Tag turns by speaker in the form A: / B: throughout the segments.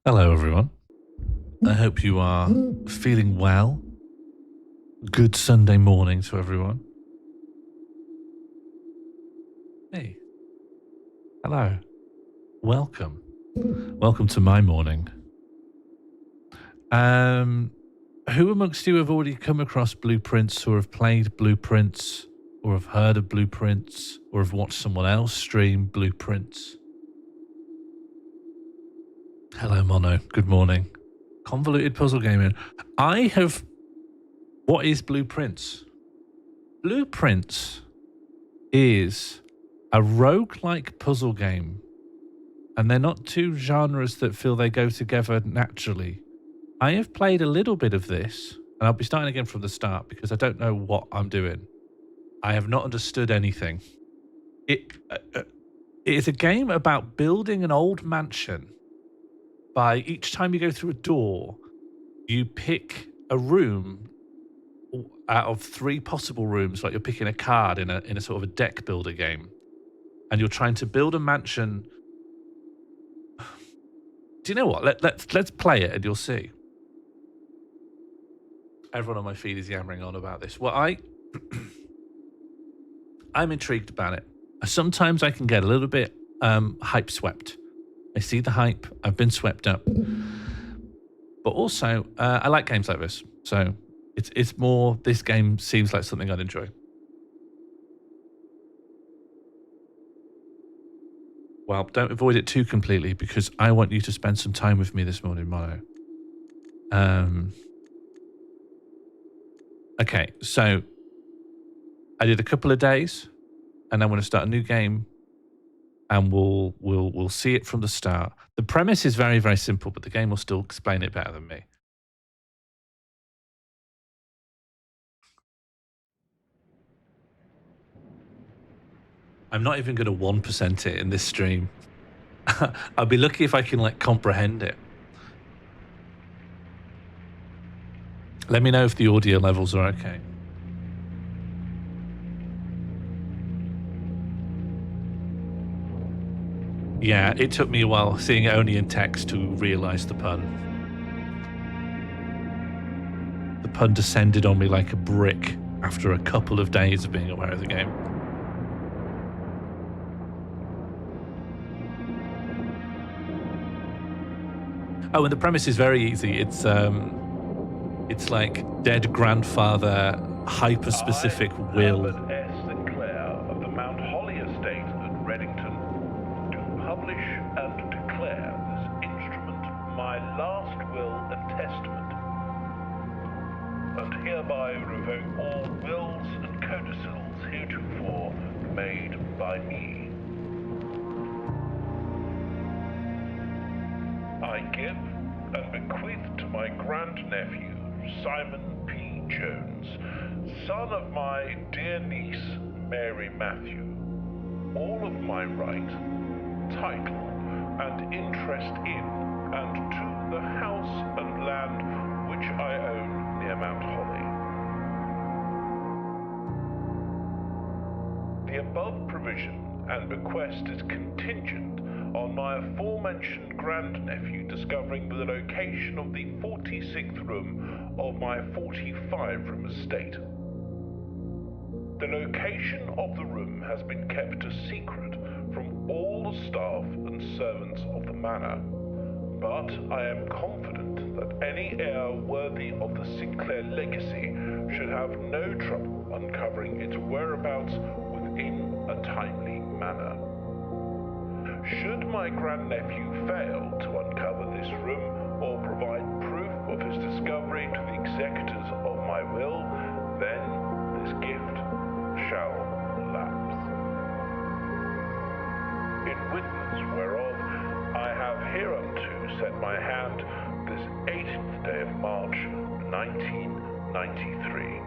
A: Hello, everyone. I hope you are feeling well. Good Sunday morning to everyone. Hey, hello. Welcome. Welcome to my morning. Who amongst you have already come across Blueprints or have played Blueprints or have heard of Blueprints or have watched someone else stream Blueprints? Hello, Mono. Good morning. Convoluted puzzle gaming. What is Blueprints? Blueprints is a roguelike puzzle game, and they're not two genres that feel they go together naturally. I have played a little bit of this, and I'll be starting again from the start because I don't know what I'm doing. I have not understood anything. It is a game about building an old mansion. By each time you go through a door, you pick a room out of three possible rooms, like you're picking a card in a sort of a deck builder game, and you're trying to build a mansion. Do you know what? Let's play it and you'll see. Everyone on my feed is yammering on about this. Well, I'm intrigued about it. Sometimes I can get a little bit hype swept. I see the hype. I've been swept up. But also, I like games like this. So it's more, this game seems like something I'd enjoy. Well, don't avoid it too completely because I want you to spend some time with me this morning, Mono. Okay, so I did a couple of days, and I'm going to start a new game, and we'll see it from the start. The premise is very, very simple, but the game will still explain it better than me. I'm not even going to 1% it in this stream. I'll be lucky if I can like comprehend it. Let me know if the audio levels are okay. Yeah, it took me a while seeing it only in text to realize the pun. The pun descended on me like a brick after a couple of days of being aware of the game. Oh, and the premise is very easy. It's like dead grandfather, hyper-specific will.
B: Albert S. Sinclair of the Mount Holly Estate at Reddington, do publish and declare this instrument my last will and testament, and hereby revoke all wills and codicils heretofore made by me. I give and bequeath to my grandnephew, Simon P. Jones, son of my dear niece, Mary Matthew, all of my right, title, and interest in and to the house and land which I own near Mount Holly. The above provision and bequest is contingent on my aforementioned grandnephew discovering the location of the 46th room of my 45-room estate. The location of the room has been kept a secret from all the staff and servants of the manor, but I am confident that any heir worthy of the Sinclair legacy should have no trouble uncovering its whereabouts within a timely manner. Should my grandnephew fail to uncover this room or provide proof of his discovery to the executors of my will, then this gift shall lapse. In witness whereof, I have hereunto set my hand this 18th day of March, 1993.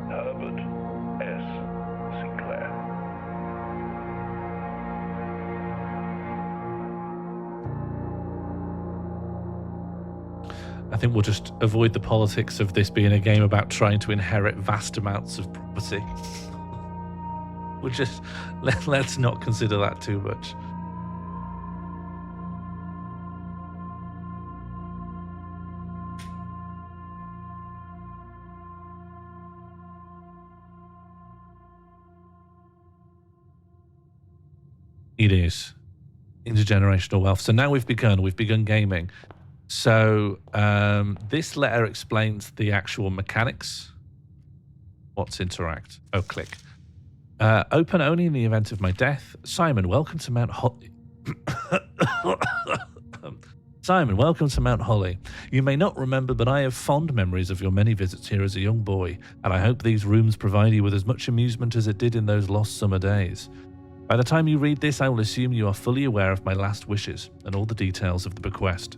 B: Herbert S. Sinclair.
A: I think we'll just avoid the politics of this being a game about trying to inherit vast amounts of property. We'll just let's not consider that too much. It is. Intergenerational wealth. So now we've begun gaming. So this letter explains the actual mechanics. What's interact? Oh, click. Open only in the event of my death. Simon, welcome to Mount Holly. Simon, welcome to Mount Holly. You may not remember, but I have fond memories of your many visits here as a young boy, and I hope these rooms provide you with as much amusement as it did in those lost summer days. By the time you read this, I will assume you are fully aware of my last wishes and all the details of the bequest.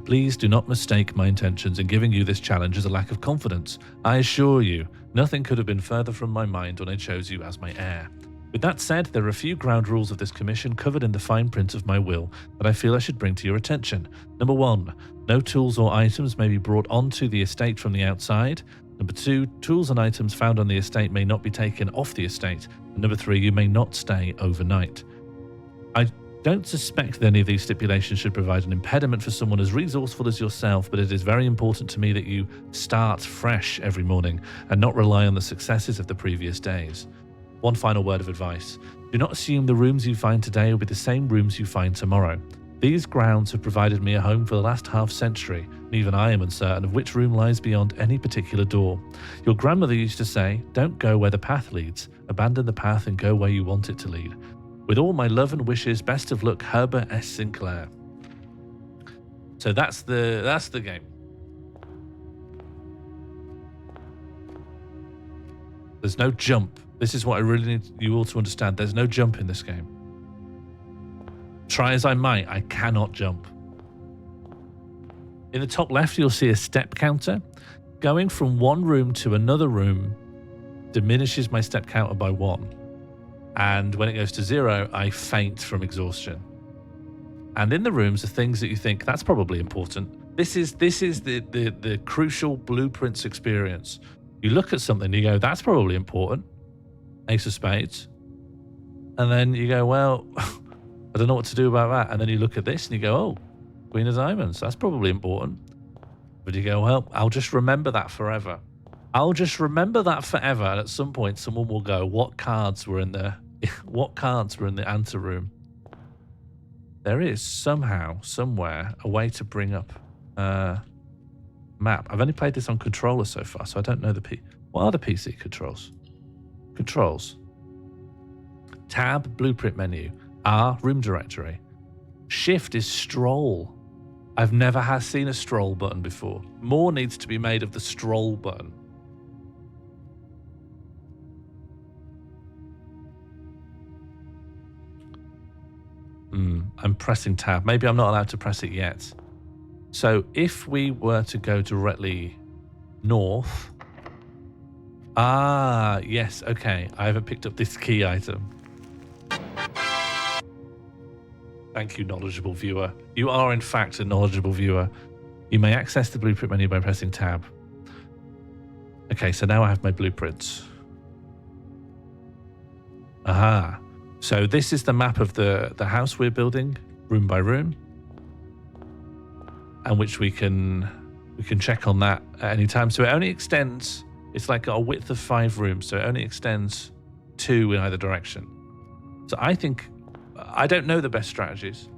A: Please do not mistake my intentions in giving you this challenge as a lack of confidence. I assure you, nothing could have been further from my mind when I chose you as my heir. With that said, there are a few ground rules of this commission covered in the fine print of my will that I feel I should bring to your attention. Number 1, no tools or items may be brought onto the estate from the outside. Number 2, tools and items found on the estate may not be taken off the estate. And number 3, you may not stay overnight. I don't suspect that any of these stipulations should provide an impediment for someone as resourceful as yourself, but it is very important to me that you start fresh every morning and not rely on the successes of the previous days. One final word of advice. Do not assume the rooms you find today will be the same rooms you find tomorrow. These grounds have provided me a home for the last half-century, and even I am uncertain of which room lies beyond any particular door. Your grandmother used to say, don't go where the path leads, abandon the path and go where you want it to lead. With all my love and wishes, best of luck, Herbert S. Sinclair. So that's the game. There's no jump. This is what I really need you all to understand. There's no jump in this game. Try as I might, I cannot jump. In the top left, you'll see a step counter. Going from one room to another room diminishes my step counter by 1. And when it goes to 0, I faint from exhaustion. And in the rooms are things that you think, that's probably important. This is the crucial blueprints experience. You look at something and you go, that's probably important. Ace of Spades. And then you go, well, I don't know what to do about that. And then you look at this and you go, oh, Queen of Diamonds, that's probably important. But you go, well, I'll just remember that forever. I'll just remember that forever. And at some point, someone will go, what cards were in the anteroom? There is somehow, somewhere, a way to bring up map. I've only played this on controller so far, so I don't know what are the PC controls? Controls. Tab, blueprint menu. R, room directory. Shift is stroll. I've never seen a stroll button before. More needs to be made of the stroll button. I'm pressing tab. Maybe I'm not allowed to press it yet. So if we were to go directly north. Ah, yes. Okay. I haven't picked up this key item. Thank you, knowledgeable viewer. You are, in fact, a knowledgeable viewer. You may access the blueprint menu by pressing tab. Okay, so now I have my blueprints. Aha. So this is the map of the house we're building, room by room. And which we can check on that at any time. So it only extends, it's like a width of 5 rooms, so it only extends 2 in either direction. So I don't know the best strategies.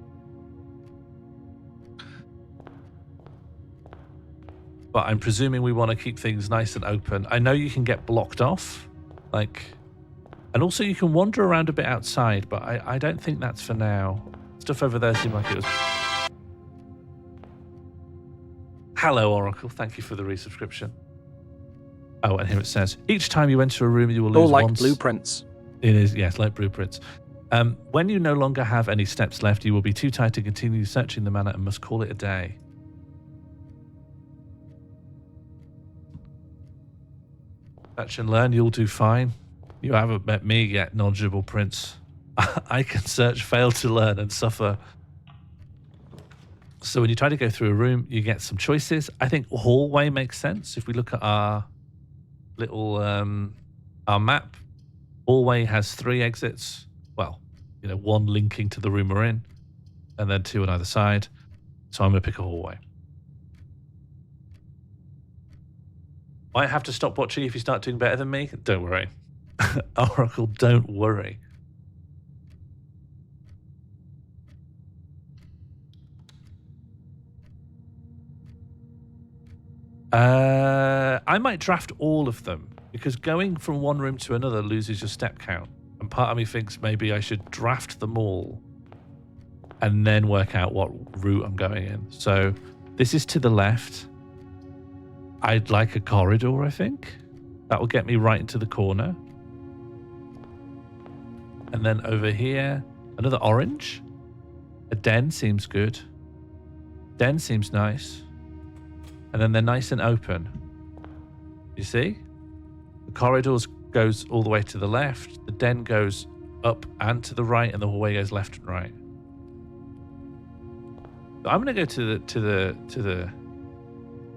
A: But I'm presuming we want to keep things nice and open. I know you can get blocked off, and also you can wander around a bit outside, but I don't think that's for now. Stuff over there seemed like it was... Hello, Oracle. Thank you for the resubscription. Oh, and here it says, each time you enter a room, you will lose
C: like blueprints.
A: It is, yes, like blueprints. When you no longer have any steps left, you will be too tired to continue searching the manor and must call it a day. Search and learn, you'll do fine. You haven't met me yet, knowledgeable prince. I can search, fail to learn, and suffer. So when you try to go through a room, you get some choices. I think hallway makes sense. If we look at our little our map, hallway has 3 exits. Well, 1 linking to the room we're in, and then 2 on either side. So I'm going to pick a hallway. Might have to stop watching if you start doing better than me. Don't worry. Oracle, don't worry. I might draft all of them because going from one room to another loses your step count. And part of me thinks maybe I should draft them all and then work out what route I'm going in. So this is to the left. I'd like a corridor, I think. That will get me right into the corner. And then over here, another orange. A den seems good. Den seems nice. And then they're nice and open. You see? The corridors goes all the way to the left. The den goes up and to the right, and the hallway goes left and right. So I'm going to go to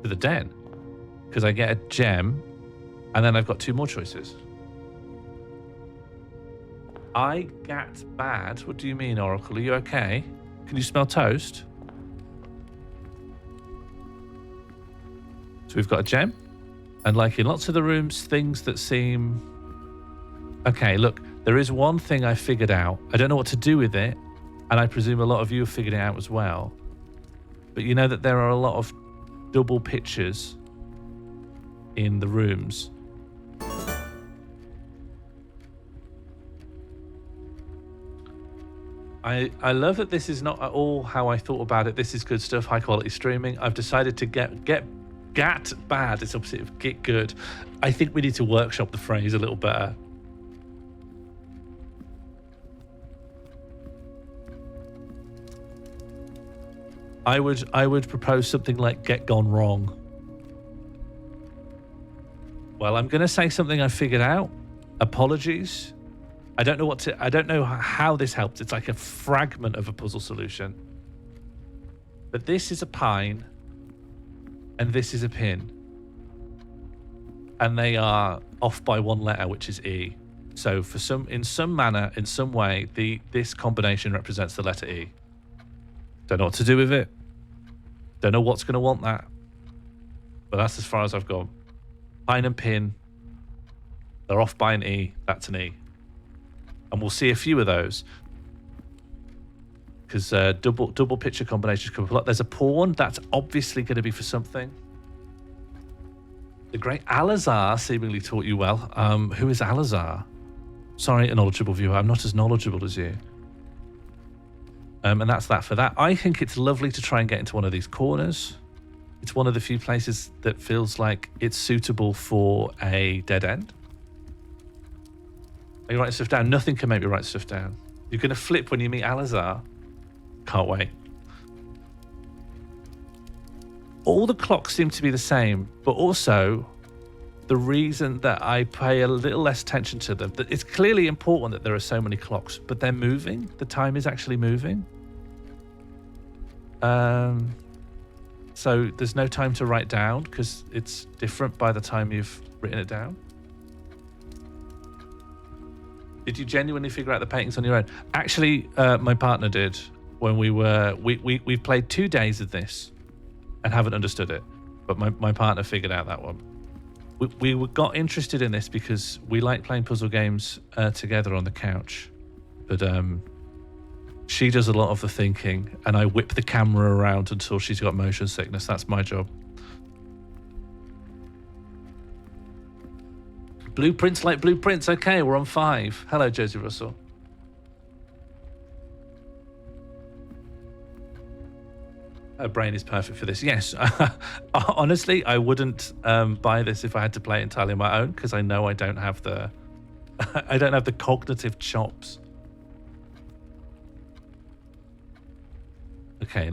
A: the den because I get a gem, and then I've got 2 more choices. I gat bad. What do you mean, Oracle? Are you okay? Can you smell toast? So we've got a gem, and like in lots of the rooms, things that seem... Okay, look, there is one thing I figured out. I don't know what to do with it, and I presume a lot of you have figured it out as well. But you know that there are a lot of double pictures in the rooms. I love that this is not at all how I thought about it. This is good stuff, high quality streaming. I've decided to get bad. It's opposite of get good. I think we need to workshop the phrase a little better. I would propose something like get gone wrong. Well, I'm going to say something I figured out. Apologies. I don't know how this helps. It's like a fragment of a puzzle solution. But this is a pine and this is a pin. And they are off by 1 letter, which is E. So in some manner, in some way, this combination represents the letter E. Don't know what to do with it. Don't know what's going to want that. But that's as far as I've gone. Pine and pin. They're off by an E. That's an E. And we'll see a few of those. Because double picture combinations come up a lot. There's a pawn. That's obviously going to be for something. The great Alazar seemingly taught you well. Who is Alazar? Sorry, a knowledgeable viewer. I'm not as knowledgeable as you. And that's that for that. I think it's lovely to try and get into one of these corners. It's one of the few places that feels like it's suitable for a dead end. Are you writing stuff down? Nothing can make me write stuff down. You're going to flip when you meet Alazar. Can't wait. All the clocks seem to be the same, but also the reason that I pay a little less attention to them, that it's clearly important that there are so many clocks, but they're moving. The time is actually moving. So there's no time to write down because it's different by the time you've written it down. Did you genuinely figure out the paintings on your own? Actually, my partner did when we've played 2 days of this and haven't understood it. But my partner figured out that one. We got interested in this because we like playing puzzle games together on the couch. But she does a lot of the thinking and I whip the camera around until she's got motion sickness. That's my job. Blueprints like blueprints. Okay, we're on 5. Hello, Josie Russell. Her brain is perfect for this. Yes. Honestly, I wouldn't buy this if I had to play it entirely on my own because I know I don't have the cognitive chops. Okay,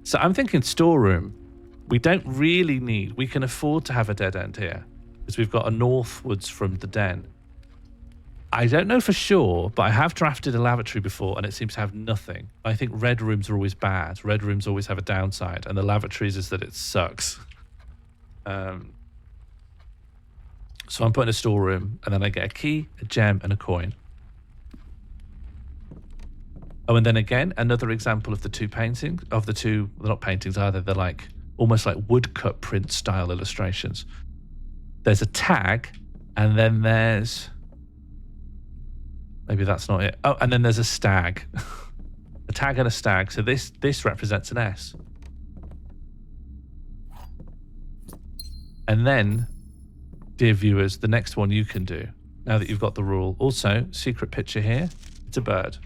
A: so I'm thinking storeroom. We don't really need... We can afford to have a dead end here because we've got a northwards from the den. I don't know for sure, but I have drafted a lavatory before and it seems to have nothing. I think red rooms are always bad. Red rooms always have a downside, and the lavatories is that it sucks. So I'm putting a storeroom, and then I get a key, a gem, and a coin. Oh, and then again, another example of the 2 paintings, of the 2, they're not paintings either, they're like almost like woodcut print style illustrations. There's a tag, and then there's... Maybe that's not it. Oh, and then there's a stag. A tag and a stag. So this represents an S. And then, dear viewers, the next one you can do, now that you've got the rule. Also, secret picture here. It's a bird.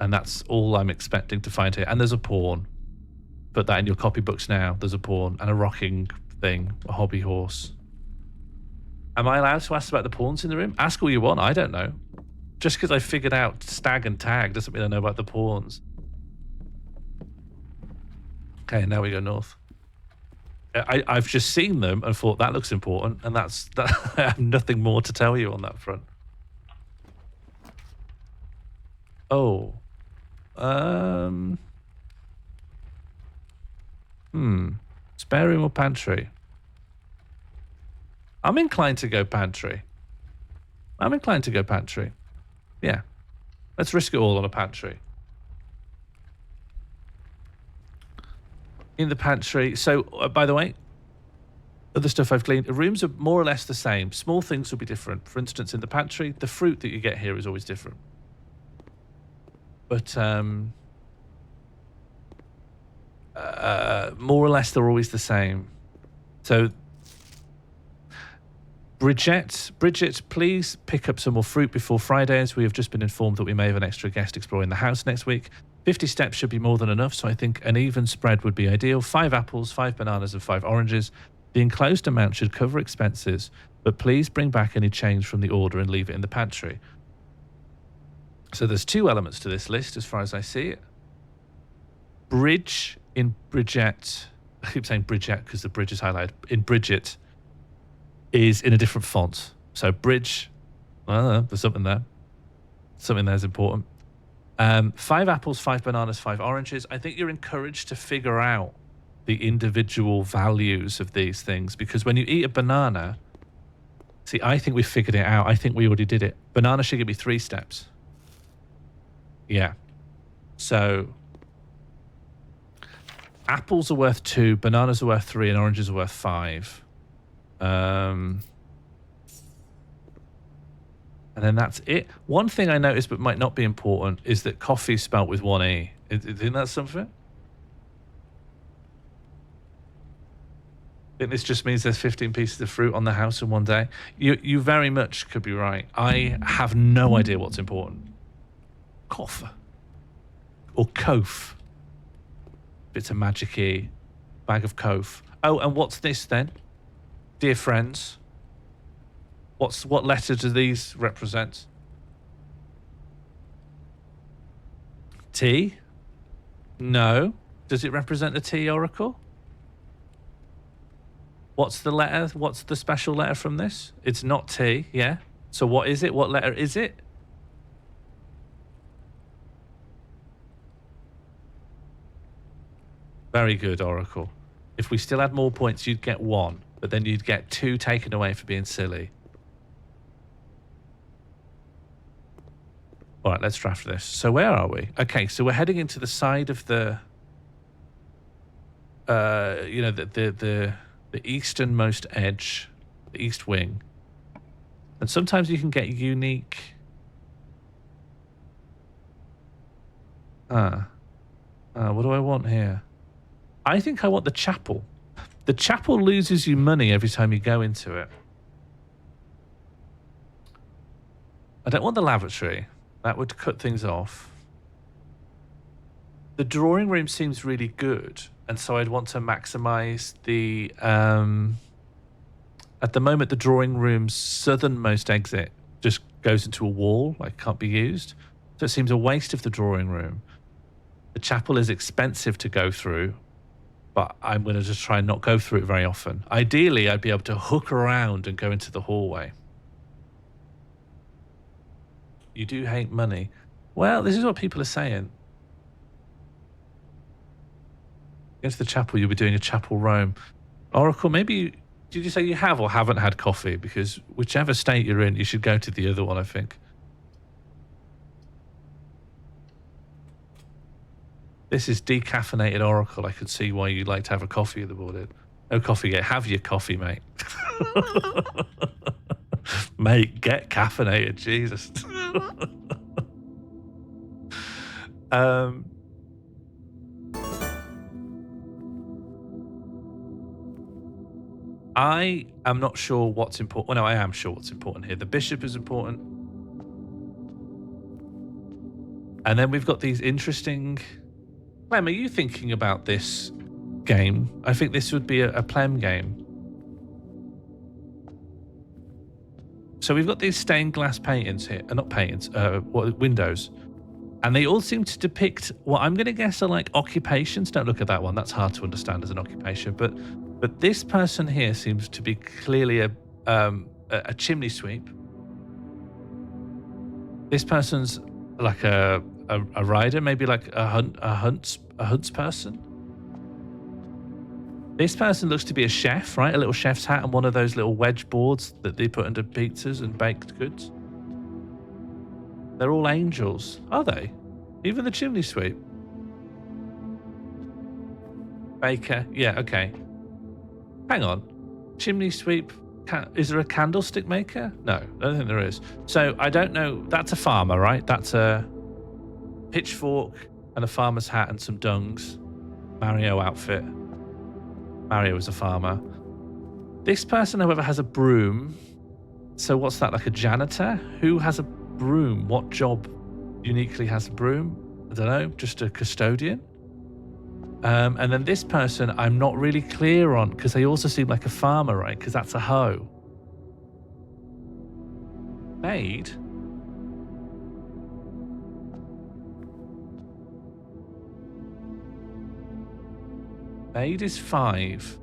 A: And that's all I'm expecting to find here. And there's a pawn. Put that in your copybooks now. There's a pawn and a rocking thing, a hobby horse. Am I allowed to ask about the pawns in the room? Ask all you want. I don't know. Just because I figured out stag and tag doesn't mean I know about the pawns. Okay, now we go north. I've just seen them and thought that looks important, and that. I have nothing more to tell you on that front. Oh, spare room or pantry? I'm inclined to go pantry. Yeah, let's risk it all on a pantry. In the pantry. So, by the way, other stuff I've cleaned. The rooms are more or less the same. Small things will be different. For instance, in the pantry, the fruit that you get here is always different. But more or less, they're always the same. So, Bridget, please pick up some more fruit before Friday, as we have just been informed that we may have an extra guest exploring the house next week. 50 steps should be more than enough, so I think an even spread would be ideal. 5 apples, 5 bananas, and 5 oranges. The enclosed amount should cover expenses, but please bring back any change from the order and leave it in the pantry. So there's 2 elements to this list as far as I see it. Bridge in Bridget. I keep saying Bridget because the bridge is highlighted. In Bridget is in a different font. So bridge, I don't know, there's something there. Something there is important. 5 apples, 5 bananas, 5 oranges. I think you're encouraged to figure out the individual values of these things, because when you eat a banana, see, I think we figured it out. I think we already did it. Banana should give me 3 steps. Yeah. So apples are worth 2, bananas are worth 3, and oranges are worth 5. And then that's it. One thing I noticed, but might not be important, is that coffee is spelt with 1 E. Isn't that something? I think this just means there's 15 pieces of fruit on the house in one day. You very much could be right. I have no idea what's important. Cough. Or coaf. It's a magic-y bag of coaf. Oh, and what's this then? Dear friends. What letter do these represent? T? No. Does it represent a T, Oracle? What's the letter? What's the special letter from this? It's not T, yeah? So what is it? What letter is it? Very good, Oracle. If we still had more points, you'd get 1, but then you'd get 2 taken away for being silly. All right, let's draft this. So where are we? Okay, so we're heading into the side of the, the easternmost edge, the east wing. And sometimes you can get unique. What do I want here? I think I want the chapel. The chapel loses you money every time you go into it. I don't want the lavatory. That would cut things off. The drawing room seems really good, and so I'd want to maximize the... at the moment, the drawing room's southernmost exit just goes into a wall, like can't be used. So it seems a waste of the drawing room. The chapel is expensive to go through, but I'm going to just try and not go through it very often. Ideally, I'd be able to hook around and go into the hallway. You do hate money. Well, this is what people are saying. Go to the chapel, you'll be doing a chapel roam. Oracle, maybe did you say you have or haven't had coffee? Because whichever state you're in, you should go to the other one, I think. This is decaffeinated Oracle. I could see why you'd like to have a coffee in the morning. No coffee yet. Have your coffee, mate. Mate, get caffeinated, Jesus. I am not sure what's important. Well, no, I am sure what's important here. The bishop is important. And then we've got these interesting... Clem, are you thinking about this game? I think this would be a Plem game. So we've got these stained glass paintings here. Not paintings, windows. And they all seem to depict what I'm going to guess are like occupations. Don't look at that one. That's hard to understand as an occupation. But this person here seems to be clearly a chimney sweep. This person's like a rider, maybe like a hunts person. This person looks to be a chef, right? A little chef's hat and one of those little wedge boards that they put under pizzas and baked goods. They're all angels, are they? Even the chimney sweep. Baker, yeah, okay. Hang on. Chimney sweep, is there a candlestick maker? No, I don't think there is. So I don't know. That's a farmer, right? That's a pitchfork and a farmer's hat and some dungs. Mario outfit. Mario is a farmer. This person, however, has a broom. So what's that, like a janitor? Who has a broom? What job uniquely has a broom? I don't know, just a custodian? And then this person, I'm not really clear on, because they also seem like a farmer, right? Because that's a hoe. Maid? Maid is 5.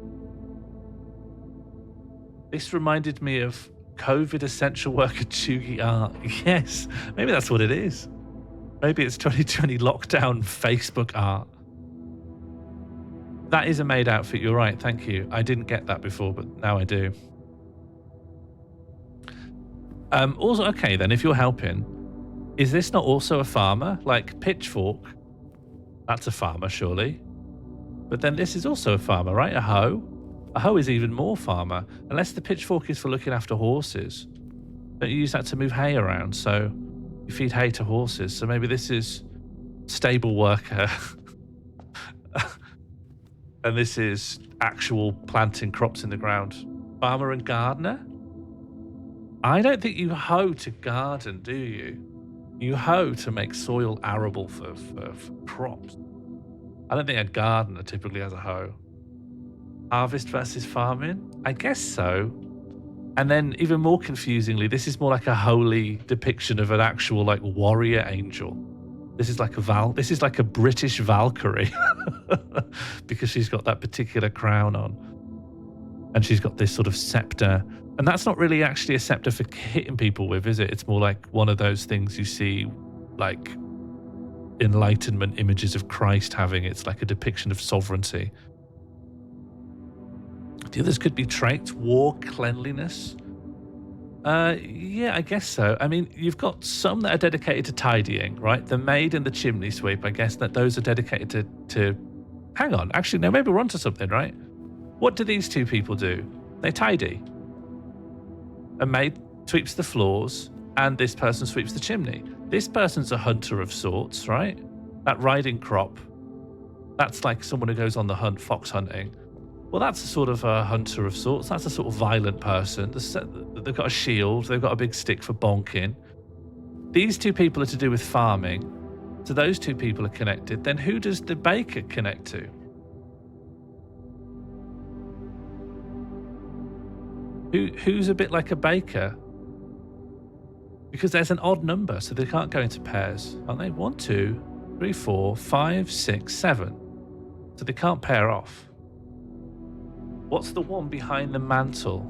A: This reminded me of COVID essential worker Chugi art. Yes, maybe that's what it is. Maybe it's 2020 lockdown Facebook art. That is a maid outfit, you're right, thank you. I didn't get that before, but now I do. Also, okay then, if you're helping, is this not also a farmer? Like pitchfork, that's a farmer surely. But then this is also a farmer, right? A hoe? A hoe is even more farmer, unless the pitchfork is for looking after horses. Don't you use that to move hay around? So you feed hay to horses. So maybe this is stable worker. And this is actual planting crops in the ground. Farmer and gardener? I don't think you hoe to garden, do you? You hoe to make soil arable for crops. I don't think a gardener typically has a hoe. Harvest versus farming? I guess so. And then even more confusingly, this is more like a holy depiction of an actual like warrior angel. This is like a British Valkyrie because she's got that particular crown on. And she's got this sort of scepter. And that's not really actually a scepter for hitting people with, is it? It's more like one of those things you see like Enlightenment images of Christ having. It's like a depiction of sovereignty. The others could be traits, war, cleanliness. Yeah, I guess so. I mean, you've got some that are dedicated to tidying, right? The maid and the chimney sweep, I guess that those are dedicated to... Hang on, actually, no, maybe we're onto something, right? What do these two people do? They tidy. A maid sweeps the floors, and this person sweeps the chimney. This person's a hunter of sorts, right? That riding crop, that's like someone who goes on the hunt, fox hunting. Well, that's a sort of a hunter of sorts. That's a sort of violent person. They've got a shield. They've got a big stick for bonking. These two people are to do with farming. So those two people are connected. Then who does the baker connect to? Who's a bit like a baker? Because there's an odd number, so they can't go into pairs, aren't they? 1, 2, 3, 4, 5, 6, 7. So they can't pair off. What's the one behind the mantle?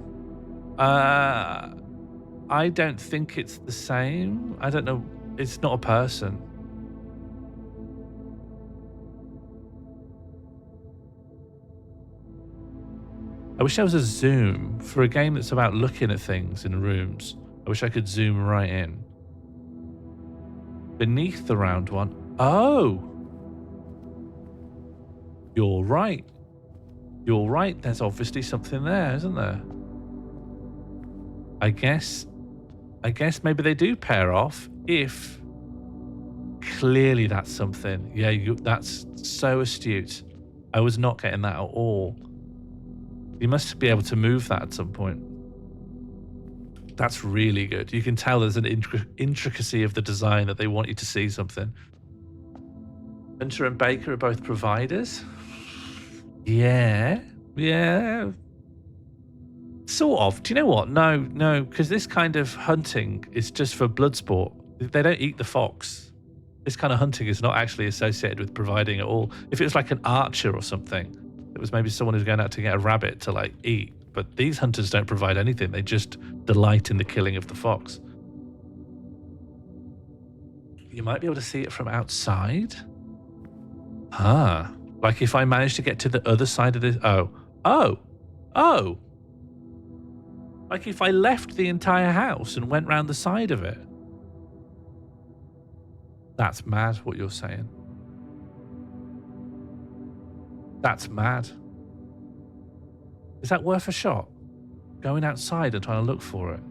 A: I don't think it's the same. I don't know. It's not a person. I wish there was a zoom for a game that's about looking at things in rooms. I wish I could zoom right in. Beneath the round one. Oh! You're right. You're right. There's obviously something there, isn't there? I guess maybe they do pair off if clearly that's something. Yeah, that's so astute. I was not getting that at all. You must be able to move that at some point. That's really good. You can tell there's an intricacy of the design that they want you to see something. Hunter and Baker are both providers. Yeah. Sort of. Do you know what? No, because this kind of hunting is just for blood sport. They don't eat the fox. This kind of hunting is not actually associated with providing at all. If it was like an archer or something, it was maybe someone who's going out to get a rabbit to like eat. But these hunters don't provide anything. They just delight in the killing of the fox. You might be able to see it from outside. Like if I managed to get to the other side of this. Oh. Like if I left the entire house and went round the side of it. That's mad what you're saying. That's mad. Is that worth a shot? Going outside and trying to look for it?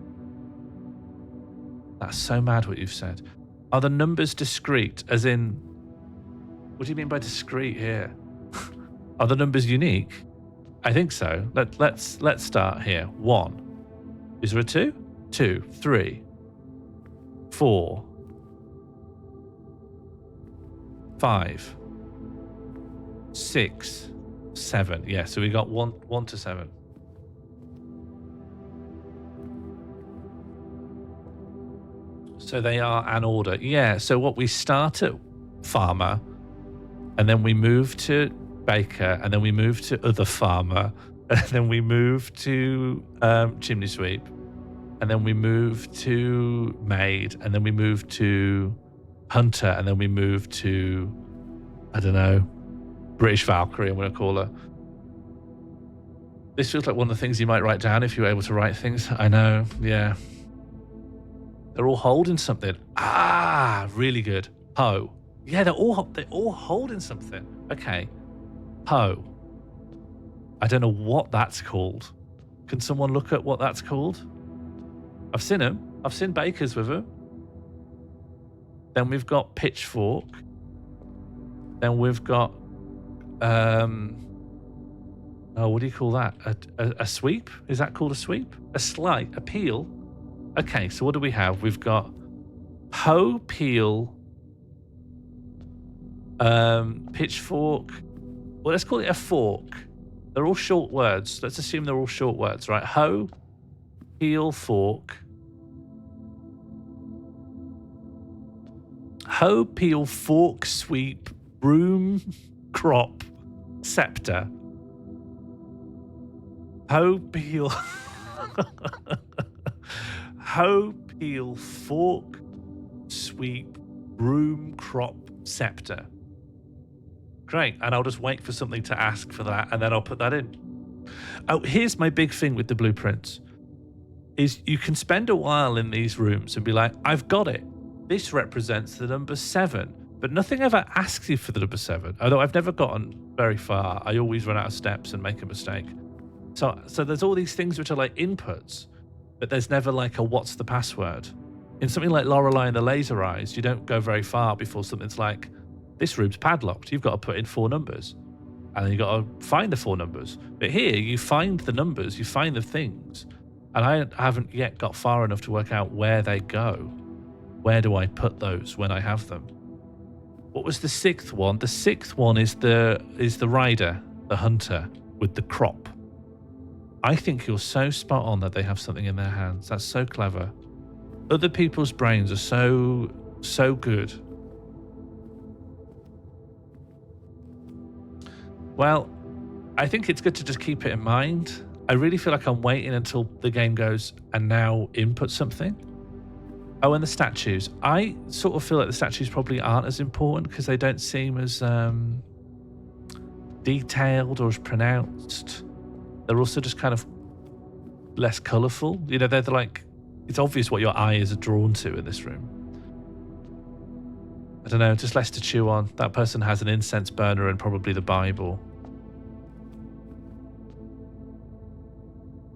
A: That's so mad what you've said. Are the numbers discrete? As in, what do you mean by discrete here? Are the numbers unique? I think so. Let's start here. 1. Is there a 2? 2, 3, 4, 5, 6, 7. Yeah, so we got 1 to 7. So they are an order. Yeah, so what we start at farmer, and then we move to baker, and then we move to other farmer, and then we move to chimney sweep, and then we move to maid, and then we move to hunter, and then we move to, I don't know, British Valkyrie, I'm going to call her. This feels like one of the things you might write down if you were able to write things. I know, yeah. They're all holding something. Really good. Ho. Yeah, they're all holding something. Okay. Ho. I don't know what that's called. Can someone look at what that's called? I've seen them. I've seen bakers with them. Then we've got pitchfork. Then we've got what do you call that? A sweep? Is that called a sweep? A slide? A peel? Okay, so what do we have? We've got hoe, peel, pitchfork. Well, let's call it a fork. They're all short words. Let's assume they're all short words, right? Hoe, peel, fork. Hoe, peel, fork, sweep, broom, crop, scepter. Hoe, peel. Hoe, peel, fork, sweep, broom, crop, scepter. Great, and I'll just wait for something to ask for that, and then I'll put that in. Oh, here's my big thing with the blueprints, is you can spend a while in these rooms and be like, I've got it. This represents the number 7, but nothing ever asks you for the number 7, although I've never gotten very far. I always run out of steps and make a mistake. So there's all these things which are like inputs, but there's never like a what's the password. In something like Lorelei and the Laser Eyes, you don't go very far before something's like, this room's padlocked. You've got to put in 4 numbers. And then you've got to find the 4 numbers. But here, you find the numbers, you find the things. And I haven't yet got far enough to work out where they go. Where do I put those when I have them? What was the 6th one? The 6th one is the rider, the hunter, with the crop. I think you're so spot on that they have something in their hands. That's so clever. Other people's brains are so good. Well, I think it's good to just keep it in mind. I really feel like I'm waiting until the game goes and now input something. Oh, and the statues. I sort of feel like the statues probably aren't as important because they don't seem as detailed or as pronounced. They're also just kind of less colourful. You know, they're like, it's obvious what your eyes are drawn to in this room. I don't know, just less to chew on. That person has an incense burner and probably the Bible.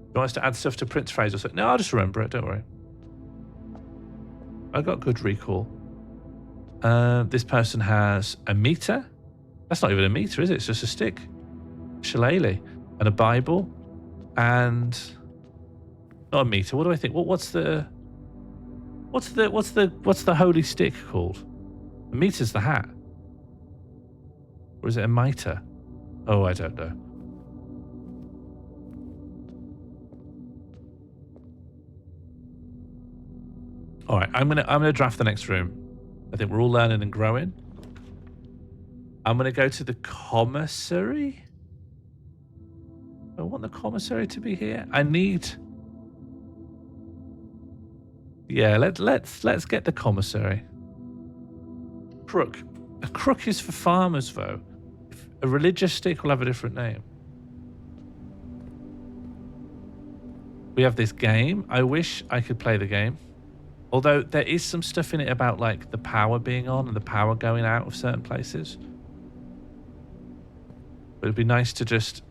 A: You want us to add stuff to Prince Fraser? So, no, I'll just remember it, don't worry. I got good recall. This person has a meter. That's not even a meter, is it? It's just a stick. Shillelagh. And a Bible. and not a meter. What do I think? What's the holy stick called? A meter's the hat, or is it a mitre? Oh, I don't know. All right, I'm gonna draft the next room. I think we're all learning and growing. I'm gonna go to the commissary. I want the commissary to be here. I need. Yeah, let's get the commissary. Crook. A crook is for farmers, though. A religious stick will have a different name. We have this game. I wish I could play the game. Although there is some stuff in it about like the power being on and the power going out of certain places. But it'd be nice to just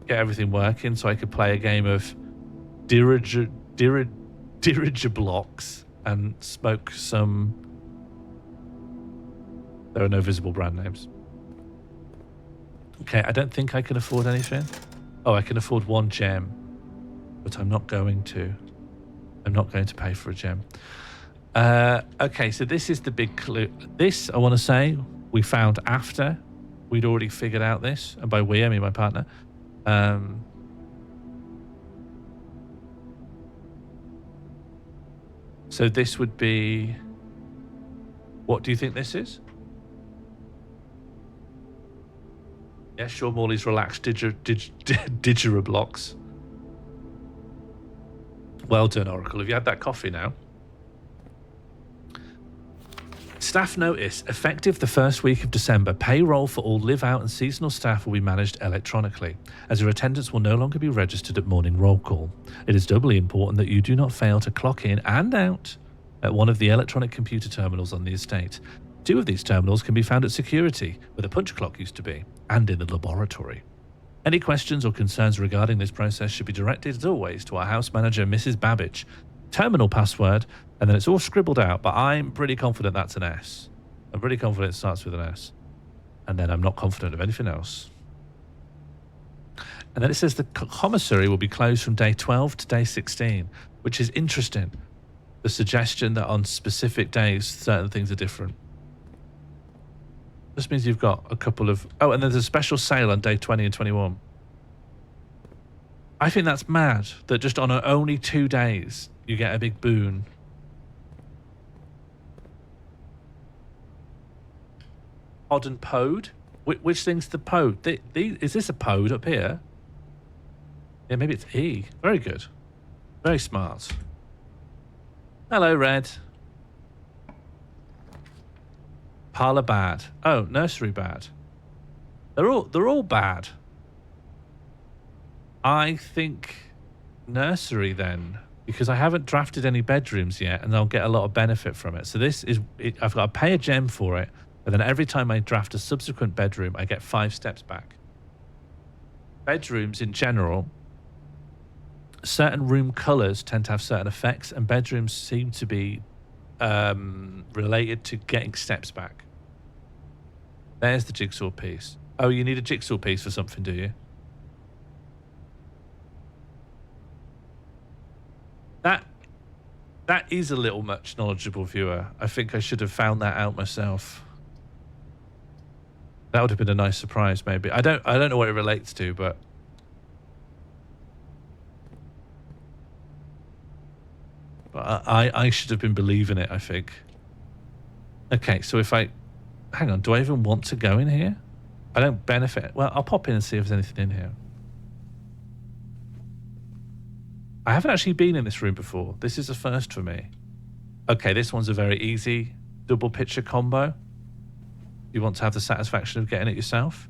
A: get everything working so I could play a game of diriger blocks and smoke some. There are no visible brand names. Okay, I don't think I can afford anything. Oh, I can afford one gem, but I'm not going to. I'm not going to pay for a gem. Okay, so this is the big clue. This, I want to say, we found after we'd already figured out this. And by we, I mean my partner. So this would be... What do you think this is? Yeah, sure, Morley's relaxed Digiroblocks. Well done, Oracle. Have you had that coffee now? Staff notice. Effective the first week of December, payroll for all live-out and seasonal staff will be managed electronically, as your attendance will no longer be registered at morning roll call. It is doubly important that you do not fail to clock in and out at one of the electronic computer terminals on the estate. 2 of these terminals can be found at security, where the punch clock used to be, and in the laboratory. Any questions or concerns regarding this process should be directed, as always, to our house manager, Mrs. Babbage. Terminal password, and then it's all scribbled out, but I'm pretty confident that's an S. I'm pretty confident it starts with an S. And then I'm not confident of anything else. And then it says the commissary will be closed from day 12 to day 16, which is interesting. The suggestion that on specific days, certain things are different. This means you've got a couple of... Oh, and there's a special sale on day 20 and 21. I think that's mad that just on only 2 days, you get a big boon. Pod and Pode? Which thing's the Pode? Is this a Pode up here? Yeah, maybe it's E. Very good. Very smart. Hello, Red. Parlour bad. Oh, nursery bad. They're all bad. I think nursery then, because I haven't drafted any bedrooms yet, and I'll get a lot of benefit from it. So this is, I've got to pay a gem for it, and then every time I draft a subsequent bedroom, I get 5 steps back. Bedrooms in general, certain room colours tend to have certain effects, and bedrooms seem to be related to getting steps back. There's the jigsaw piece. Oh, you need a jigsaw piece for something, do you? That is a little much, knowledgeable viewer. I think I should have found that out myself. That would have been a nice surprise, maybe. I don't know what it relates to, but I should have been believing it, I think. Okay, so if I... Hang on, do I even want to go in here? I don't benefit. Well, I'll pop in and see if there's anything in here. I haven't actually been in this room before. This is a first for me. Okay, this one's a very easy double picture combo. You want to have the satisfaction of getting it yourself.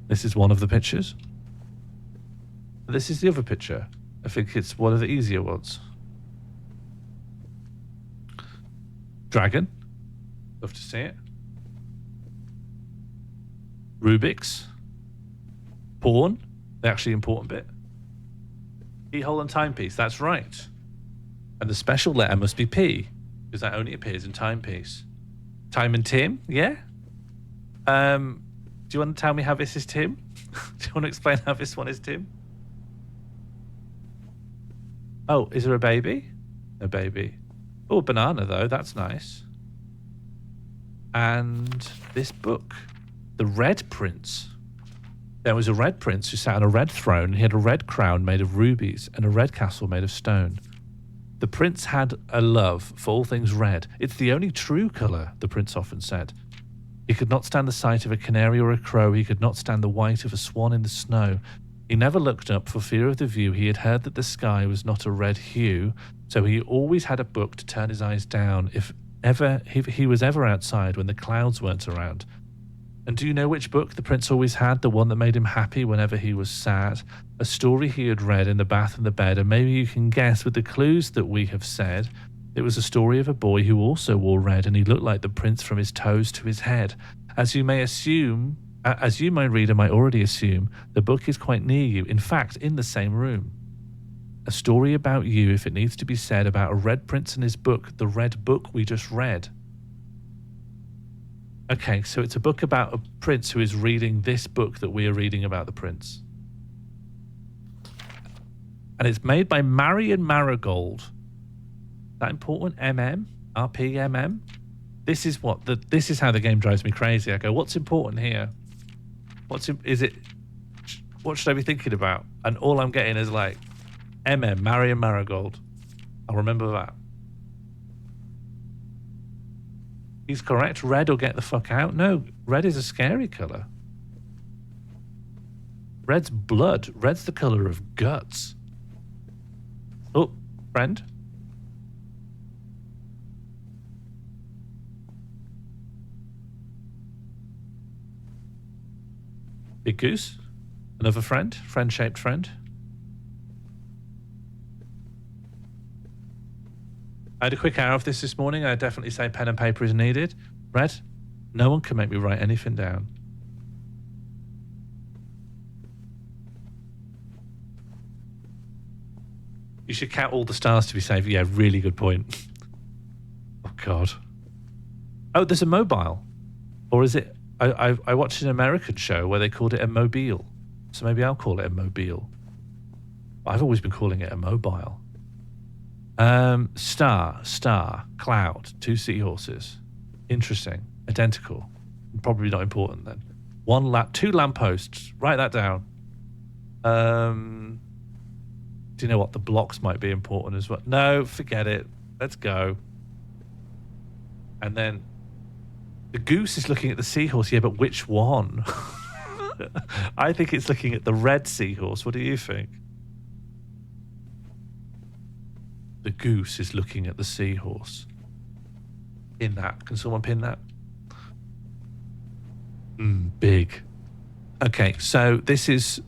A: This is one of the pictures. This is the other picture. I think it's one of the easier ones. Dragon. Love to see it. Rubik's. Pawn. The actually important bit. Keyhole and timepiece. That's right. And the special letter must be P, because that only appears in timepiece. Time and Tim. Yeah. Do you want to tell me how this is Tim? Do you want to explain how this one is Tim? Oh, is there a baby? No baby. Oh, a banana though. That's nice. And this book, The Red Prince. There was a red prince who sat on a red throne. He had a red crown made of rubies and a red castle made of stone. The prince had a love for all things red. It's the only true colour, the prince often said. He could not stand the sight of a canary or a crow. He could not stand the white of a swan in the snow. He never looked up for fear of the view. He had heard that the sky was not a red hue, so he always had a book to turn his eyes down if he was ever outside when the clouds weren't around. And do you know which book the prince always had, the one that made him happy whenever he was sad? A story he had read in the bath and the bed, and maybe you can guess with the clues that we have said. It was a story of a boy who also wore red, and he looked like the prince from his toes to his head. As you, my reader, might already assume, the book is quite near you, in fact, in the same room. A story about you, if it needs to be said, about a red prince and his book, the red book we just read. Okay, so it's a book about a prince who is reading this book that we are reading about the prince. And it's made by Marion Marigold. Is that important? RPMM? This is this is how the game drives me crazy. I go, what's important here? What should I be thinking about? And all I'm getting is like, Marion Marigold. I'll remember that. He's correct. Red or get the fuck out. No, red is a scary colour. Red's blood. Red's the colour of guts. Oh, friend. Big Goose. Another friend. Friend-shaped friend. I had a quick hour of this morning. I definitely say pen and paper is needed. Red, no one can make me write anything down. You should count all the stars to be safe. Yeah, really good point. Oh, God. Oh, there's a mobile. Or is it... I watched an American show where they called it a mobile. So maybe I'll call it a mobile. I've always been calling it a mobile. Star, cloud, 2 seahorses. Interesting. Identical. Probably not important then. 2 lampposts. Write that down. Do you know what? The blocks might be important as well. No, forget it. Let's go. And then the goose is looking at the seahorse. Yeah, but which one? I think it's looking at the red seahorse. What do you think? The goose is looking at the seahorse. Pin that. Can someone pin that? Big. Okay, so this is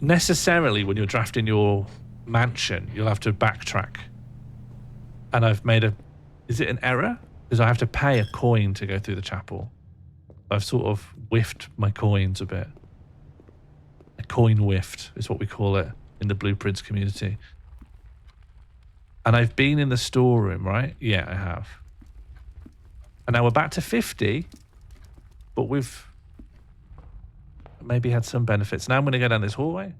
A: necessarily when you're drafting your mansion, you'll have to backtrack. And I've made is it an error? Because I have to pay a coin to go through the chapel. I've sort of whiffed my coins a bit. A coin whiffed is what we call it in the Blueprints community. And I've been in the storeroom, right? Yeah, I have. And now we're back to 50, but we've maybe had some benefits. Now I'm going to go down this hallway.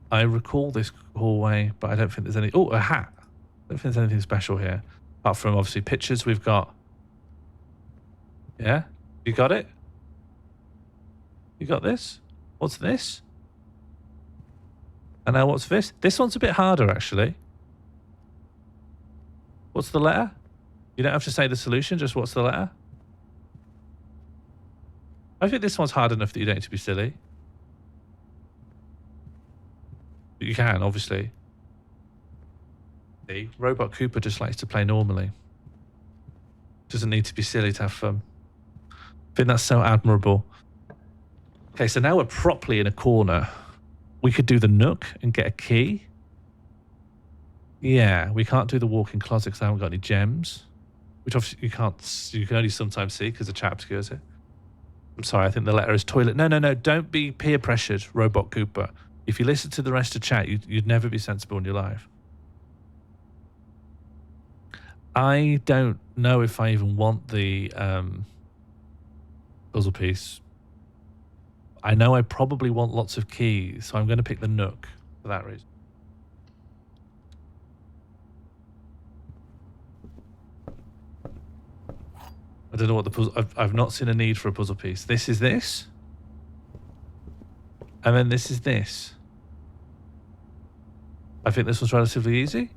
A: I recall this hallway, but I don't think there's any... Oh, a hat. I don't think there's anything special here. Apart from, obviously, pictures we've got. Yeah? You got it? You got this? What's this? And now what's this? This one's a bit harder, actually. What's the letter? You don't have to say the solution, just what's the letter? I think this one's hard enough that you don't need to be silly. But you can, obviously. See, Robot Cooper just likes to play normally. Doesn't need to be silly to have fun. I think that's so admirable. Okay, so now we're properly in a corner. We could do the nook and get a key. Yeah, we can't do the walk-in closet because I haven't got any gems. Which obviously you can only sometimes see because the chat obscures it. I'm sorry, I think the letter is toilet. No, don't be peer pressured, Robot Cooper. If you listen to the rest of chat, you'd never be sensible in your life. I don't know if I even want the puzzle piece. I know I probably want lots of keys, so I'm going to pick the Nook for that reason. I don't know what the puzzle... I've not seen a need for a puzzle piece. This is this. And then this is this. I think this was relatively easy.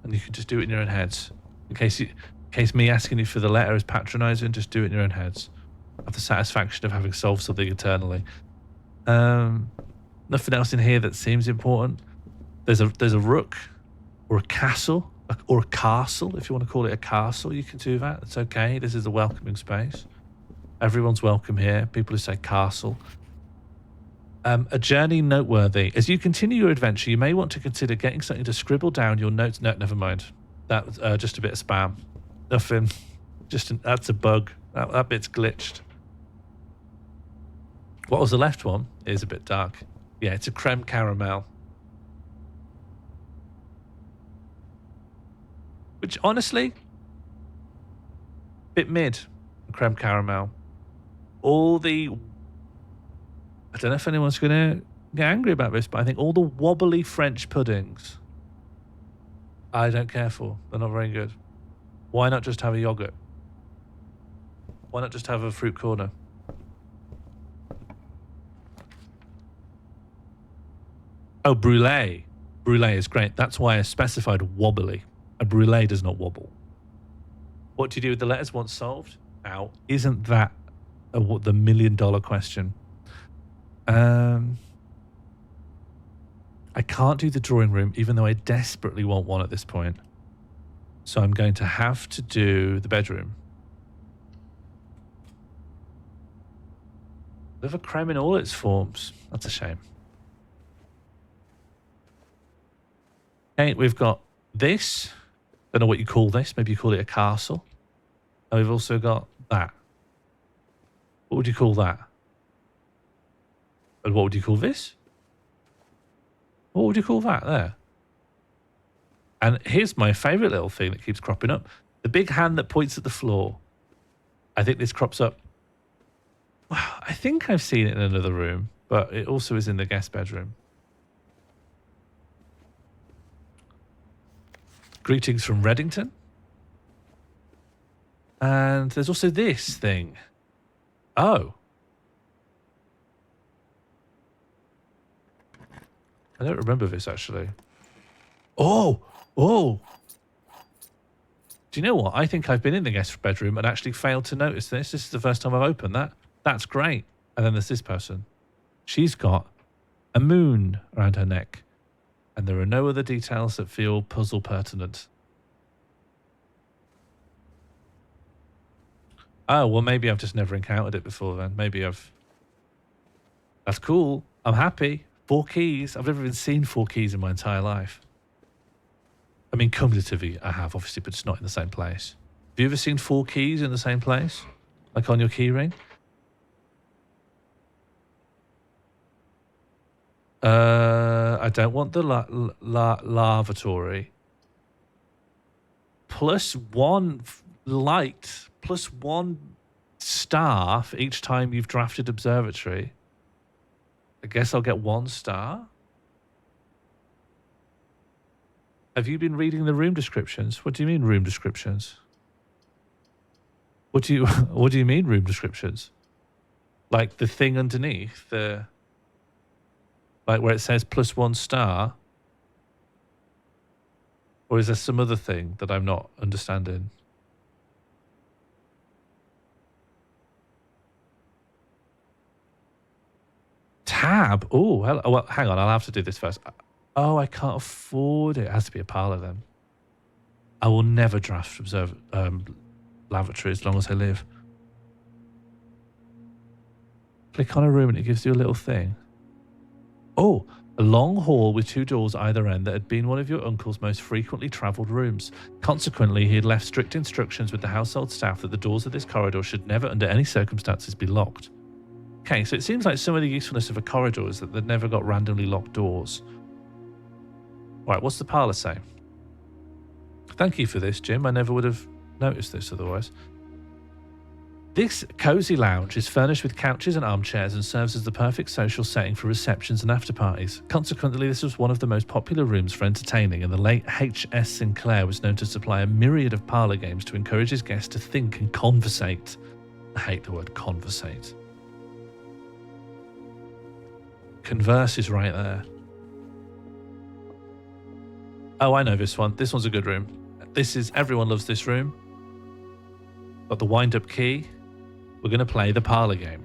A: And you can just do it in your own heads. In case me asking you for the letter is patronizing, just do it in your own heads. Have the satisfaction of having solved something eternally. Nothing else in here that seems important. There's a rook or a castle or a castle. If you want to call it a castle, you can do that. It's okay. This is a welcoming space. Everyone's welcome here. People who say castle. A journey noteworthy. As you continue your adventure, you may want to consider getting something to scribble down your notes. No, never mind. That's just a bit of spam. Nothing. That's a bug. That bit's glitched. What was the left one? It is a bit dark. Yeah, it's a creme caramel. Which, honestly, bit mid. Creme caramel. All the... I don't know if anyone's going to get angry about this, but I think all the wobbly French puddings I don't care for. They're not very good. Why not just have a yogurt? Why not just have a fruit corner? Oh, brulee. Brulee is great. That's why I specified wobbly. A brulee does not wobble. What do you do with the letters once solved? Ow. Isn't that the $1 million question? I can't do the drawing room, even though I desperately want one at this point. So I'm going to have to do the bedroom. Liver creme in all its forms. That's a shame. Okay, we've got this. Don't know what you call this. Maybe you call it a castle. And we've also got that. What would you call that? And what would you call this? What would you call that there? And here's my favourite little thing that keeps cropping up. The big hand that points at the floor. I think this crops up. Wow, I think I've seen it in another room, but it also is in the guest bedroom. Greetings from Reddington. And there's also this thing. Oh. I don't remember this, actually. Oh! Do you know what? I think I've been in the guest bedroom and actually failed to notice this. This is the first time I've opened that. That's great. And then there's this person. She's got a moon around her neck. And there are no other details that feel puzzle pertinent. Oh, well, maybe I've just never encountered it before then. Maybe I've... That's cool. I'm happy. 4 keys. I've never even seen 4 keys in my entire life. I mean, cumulatively, I have, obviously, but it's not in the same place. Have you ever seen 4 keys in the same place? Like on your key ring? I don't want the lavatory. +1 light, +1 star for each time you've drafted observatory. I guess I'll get 1 star. Have you been reading the room descriptions? What do you mean room descriptions? What do you mean room descriptions? Like the thing underneath, the like where it says +1 star? Or is there some other thing that I'm not understanding? Tab. Oh, hello. Well, hang on. I'll have to do this first. Oh, I can't afford it. It has to be a parlour then. I will never draft lavatory as long as I live. Click on a room and it gives you a little thing. Oh, a long hall with 2 doors either end that had been one of your uncle's most frequently travelled rooms. Consequently, he had left strict instructions with the household staff that the doors of this corridor should never under any circumstances be locked. Okay, so it seems like some of the usefulness of a corridor is that they've never got randomly locked doors. Right, what's the parlour say? Thank you for this, Jim. I never would have noticed this otherwise. This cozy lounge is furnished with couches and armchairs and serves as the perfect social setting for receptions and after parties. Consequently, this was one of the most popular rooms for entertaining, and the late H.S. Sinclair was known to supply a myriad of parlour games to encourage his guests to think and conversate. I hate the word conversate. Converse is right there. Oh, I know this one. This one's a good room. Everyone loves this room. Got the wind-up key. We're going to play the parlour game.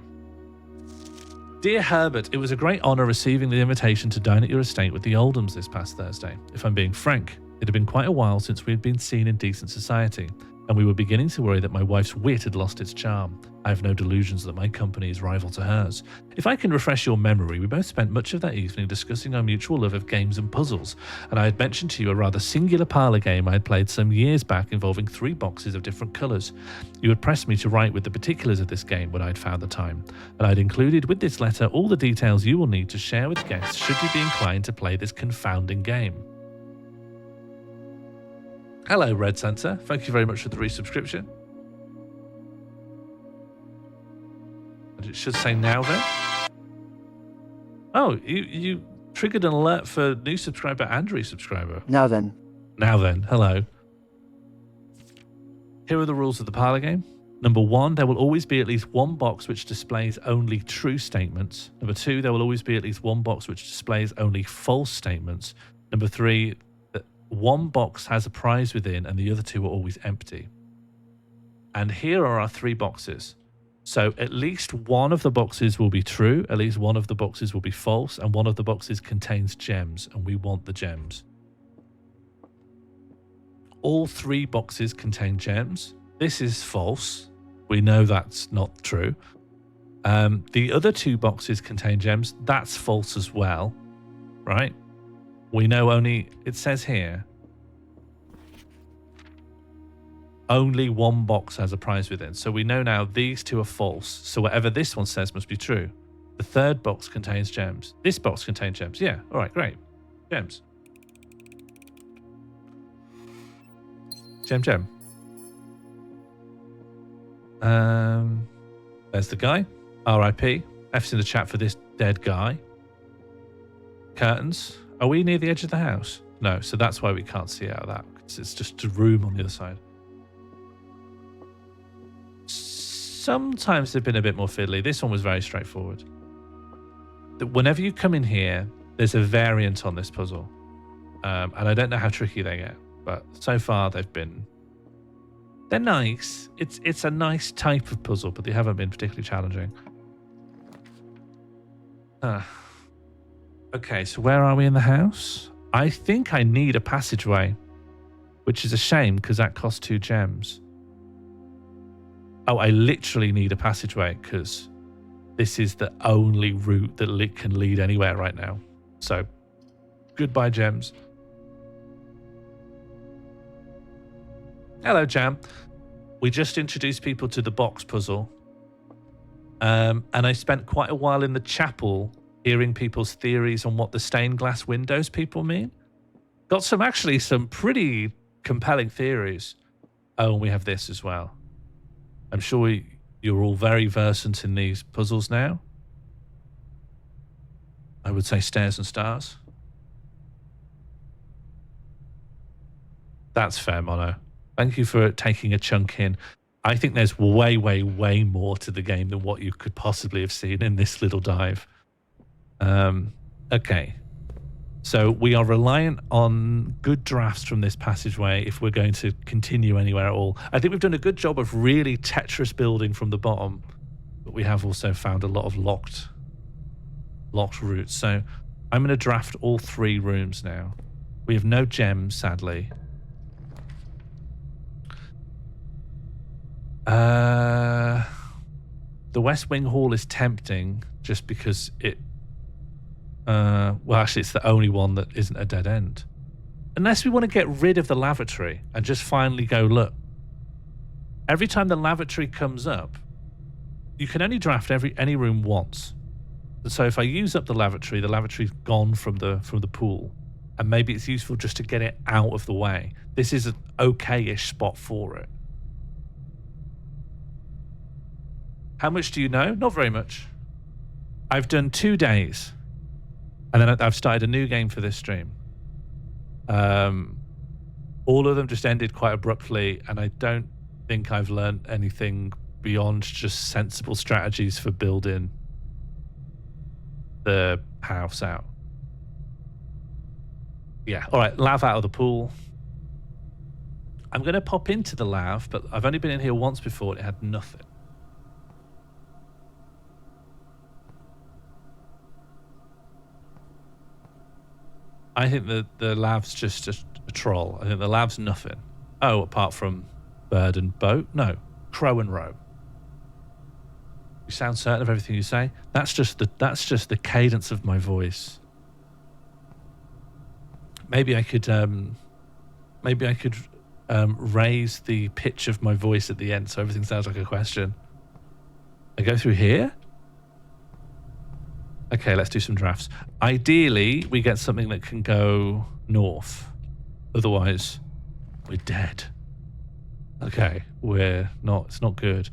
A: Dear Herbert, it was a great honour receiving the invitation to dine at your estate with the Oldhams this past Thursday. If I'm being frank, it had been quite a while since we had been seen in decent society, and we were beginning to worry that my wife's wit had lost its charm. I have no delusions that my company is rival to hers. If I can refresh your memory, we both spent much of that evening discussing our mutual love of games and puzzles, and I had mentioned to you a rather singular parlour game I had played some years back involving 3 boxes of different colours. You had pressed me to write with the particulars of this game when I had found the time, and I had included with this letter all the details you will need to share with guests should you be inclined to play this confounding game. Hello, Red Santa. Thank you very much for the resubscription. And it should say now then. Oh, you triggered an alert for new subscriber and resubscriber.
C: Now then.
A: Now then, hello. Here are the rules of the parlour game. Number 1, there will always be at least one box which displays only true statements. Number 2, there will always be at least one box which displays only false statements. Number 3, one box has a prize within and the other 2 are always empty. And here are our 3 boxes. So at least one of the boxes will be true, at least one of the boxes will be false, and one of the boxes contains gems, and we want the gems. All 3 boxes contain gems. This is false. We know that's not true. The other 2 boxes contain gems. That's false as well, right? We know only, it says here, only one box has a prize within. So we know now these 2 are false. So whatever this one says must be true. The 3rd box contains gems. This box contains gems. Yeah, all right, great. Gems. Gem. There's the guy. R.I.P. F's in the chat for this dead guy. Curtains. Are we near the edge of the house? No, so that's why we can't see out of that. It's just a room on the other side. Sometimes they've been a bit more fiddly. This one was very straightforward. Whenever you come in here, there's a variant on this puzzle. And I don't know how tricky they get, but so far they're nice. It's a nice type of puzzle, but they haven't been particularly challenging. Okay, so where are we in the house? I think I need a passageway, which is a shame because that costs 2 gems. Oh, I literally need a passageway because this is the only route that can lead anywhere right now. So, goodbye, gems. Hello, Jam. We just introduced people to the box puzzle. And I spent quite a while in the chapel hearing people's theories on what the stained glass windows people mean. Got some pretty compelling theories. Oh, and we have this as well. I'm sure you're all very versant in these puzzles now. I would say stairs and stars. That's fair, Mono. Thank you for taking a chunk in. I think there's way, way, way more to the game than what you could possibly have seen in this little dive. Okay. So we are reliant on good drafts from this passageway if we're going to continue anywhere at all. I think we've done a good job of really Tetris building from the bottom, but we have also found a lot of locked routes. So I'm going to draft all 3 rooms now. We have no gems, sadly. The West Wing Hall is tempting just because it... well, actually, it's the only one that isn't a dead end. Unless we want to get rid of the lavatory and just finally go, look, every time the lavatory comes up, you can only draft any room once. So if I use up the lavatory's gone from the pool, and maybe it's useful just to get it out of the way. This is an okay-ish spot for it. How much do you know? Not very much. I've done 2 days, and then I've started a new game for this stream. All of them just ended quite abruptly, and I don't think I've learned anything beyond just sensible strategies for building the house out. Yeah, all right, lav out of the pool. I'm going to pop into the lav, but I've only been in here once before and it had nothing. I think the lav's just a troll. I think the lav's nothing. Oh, apart from bird and boat? No, crow and row. You sound certain of everything you say? That's just the cadence of my voice. Maybe I could raise the pitch of my voice at the end so everything sounds like a question. I go through here? Okay, let's do some drafts. Ideally, we get something that can go north. Otherwise, we're dead. Okay, it's not good.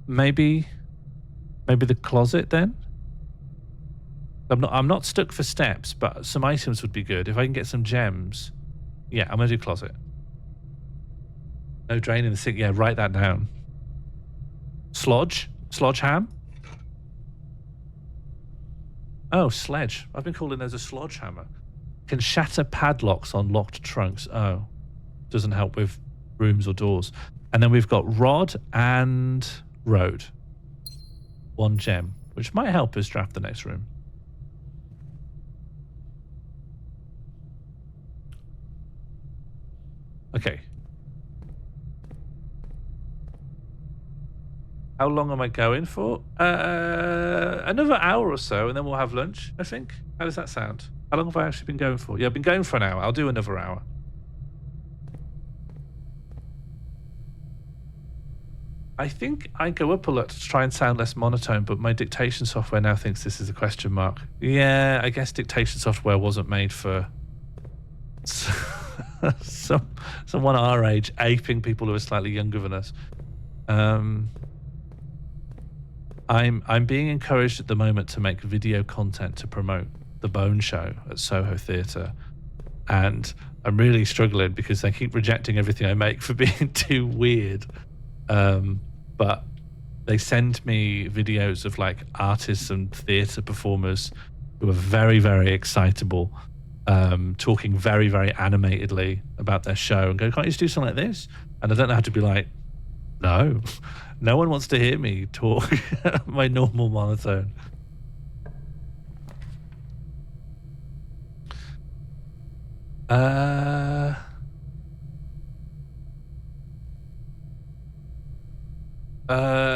A: Maybe the closet then? I'm not stuck for steps, but some items would be good. If I can get some gems. Yeah, I'm gonna do closet. No drain in the sink. Yeah, write that down. Slodge ham. Oh, sledge. I've been calling those a slodge hammer. Can shatter padlocks on locked trunks. Oh, doesn't help with rooms or doors. And then we've got rod and road. 1 gem, which might help us draft the next room. Okay. How long am I going for? Another hour or so, and then we'll have lunch, I think. How does that sound? How long have I actually been going for? Yeah, I've been going for an hour. I'll do another hour. I think I go up a lot to try and sound less monotone, but my dictation software now thinks this is a question mark. Yeah, I guess dictation software wasn't made for someone our age aping people who are slightly younger than us. I'm being encouraged at the moment to make video content to promote the Bone Show at Soho Theatre, and I'm really struggling because they keep rejecting everything I make for being too weird. But they send me videos of like artists and theatre performers who are very, very excitable, talking very, very animatedly about their show, and go, can't you just do something like this? And I don't know how to be like, no. No one wants to hear me talk my normal monotone.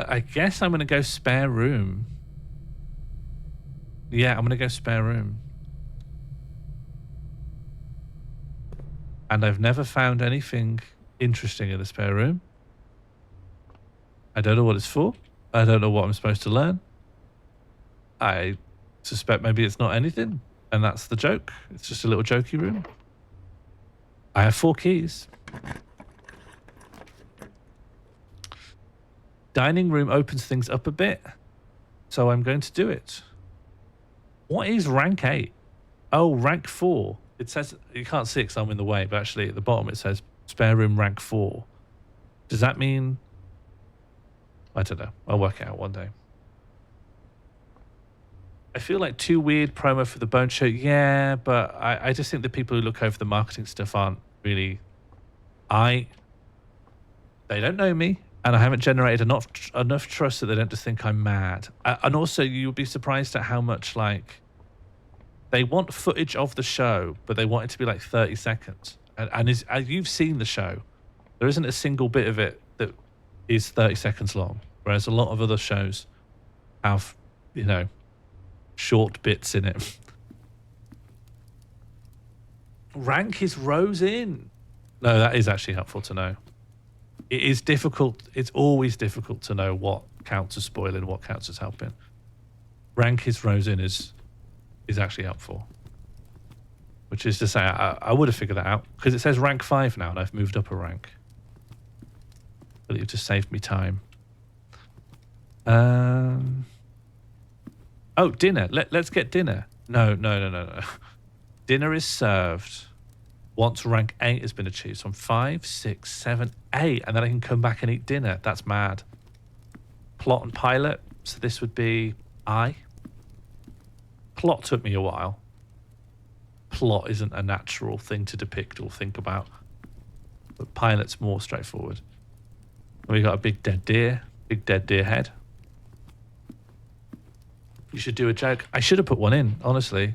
A: I guess I'm going to go spare room. Yeah, I'm going to go spare room. And I've never found anything interesting in the spare room. I don't know what it's for. I don't know what I'm supposed to learn. I suspect maybe it's not anything, and that's the joke. It's just a little jokey room. I have 4 keys. Dining room opens things up a bit, so I'm going to do it. What is rank 8? Oh, rank 4. It says, you can't see it because I'm in the way, but actually at the bottom it says spare room rank 4. Does that mean... I don't know. I'll work it out one day. I feel like too weird promo for the Bone Show. Yeah, but I just think the people who look over the marketing stuff aren't really... They don't know me, and I haven't generated enough trust that they don't just think I'm mad. And also, you'll be surprised at how much, like... They want footage of the show, but they want it to be like 30 seconds. And you've seen the show. There isn't a single bit of it that is 30 seconds long, whereas a lot of other shows have, you know, short bits in it. Rank his rows in. No, that is actually helpful to know. It is difficult. It's always difficult to know what counts as spoiling, what counts as helping. Rank his rows in is actually helpful. Which is to say, I would have figured that out, because it says rank 5 now, and I've moved up a rank. But it just saved me time. Oh, dinner. Let's get dinner. No. Dinner is served once rank 8 has been achieved. So I'm 5, 6, 7, 8, and then I can come back and eat dinner. That's mad. Plot and pilot. So this would be I. Plot took me a while. Plot isn't a natural thing to depict or think about. But pilot's more straightforward. We got a big dead deer head. You should do a joke. I should have put one in, honestly.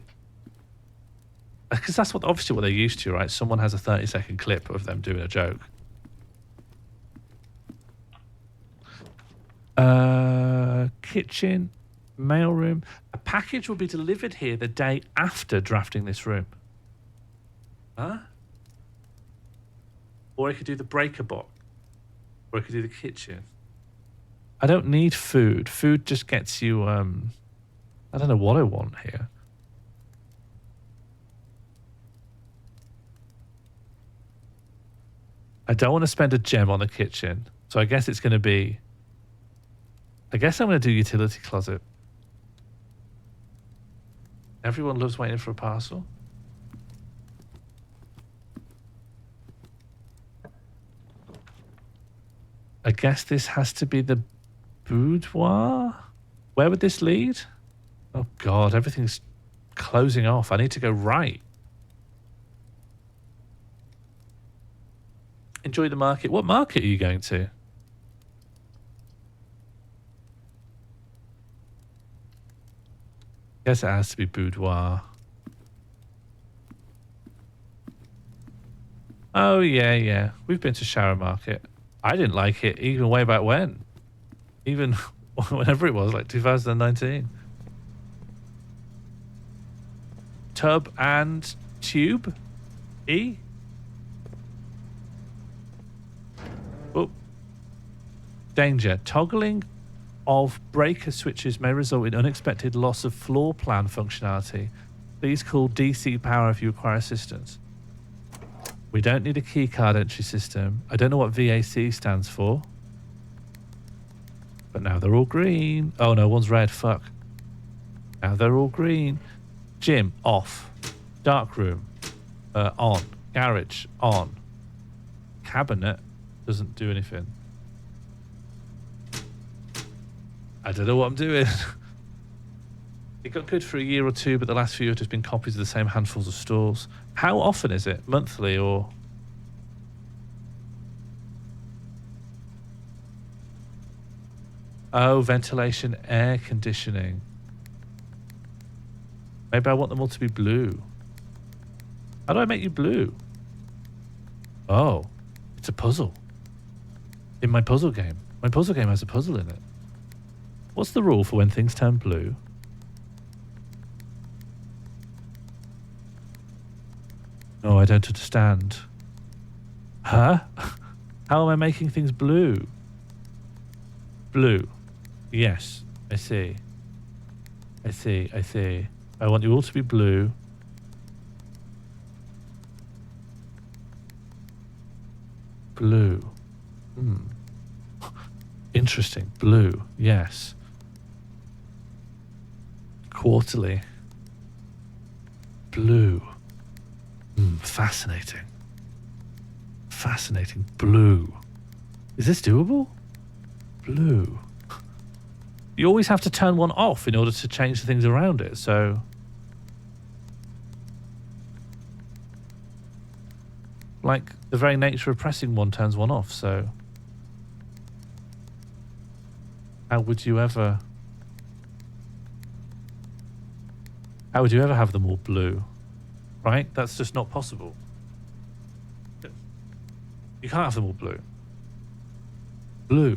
A: Because that's obviously what they're used to, right? Someone has a 30-second clip of them doing a joke. Kitchen, mailroom. A package will be delivered here the day after drafting this room. Huh? Or I could do the breaker box. Or I could do the kitchen. I don't need food. Food just gets you, I don't know what I want here. I don't want to spend a gem on the kitchen. So I guess it's going to be... I guess I'm going to do utility closet. Everyone loves waiting for a parcel. I guess this has to be the boudoir? Where would this lead? Oh God, everything's closing off. I need to go right. Enjoy the market. What market are you going to? Guess it has to be boudoir. Oh, yeah. We've been to Shower Market. I didn't like it even way back when. Even whenever it was, like 2019. Tub and tube? E? Oh. Danger. Toggling of breaker switches may result in unexpected loss of floor plan functionality. Please call DC Power if you require assistance. We don't need a keycard entry system. I don't know what VAC stands for. But now they're all green. Oh no, one's red. Fuck. Now they're all green. Gym, off. Dark room, on. Garage, on. Cabinet doesn't do anything. I don't know what I'm doing. It got good for a year or two, but the last few have just been copies of the same handfuls of stores. How often is it? Monthly or... Oh, ventilation, air conditioning. Maybe I want them all to be blue. How do I make you blue? Oh, it's a puzzle. In my puzzle game. My puzzle game has a puzzle in it. What's the rule for when things turn blue? Oh, I don't understand. Huh? How am I making things blue? Blue. Yes, I see. I see. I want you all to be blue. Blue. Interesting. Blue. Yes. Quarterly. Blue. Fascinating. Fascinating. Blue. Is this doable? Blue. You always have to turn one off in order to change the things around it, so... Like, the very nature of pressing one turns one off, so... How would you ever have them all blue? Right? That's just not possible. You can't have them all blue. Blue.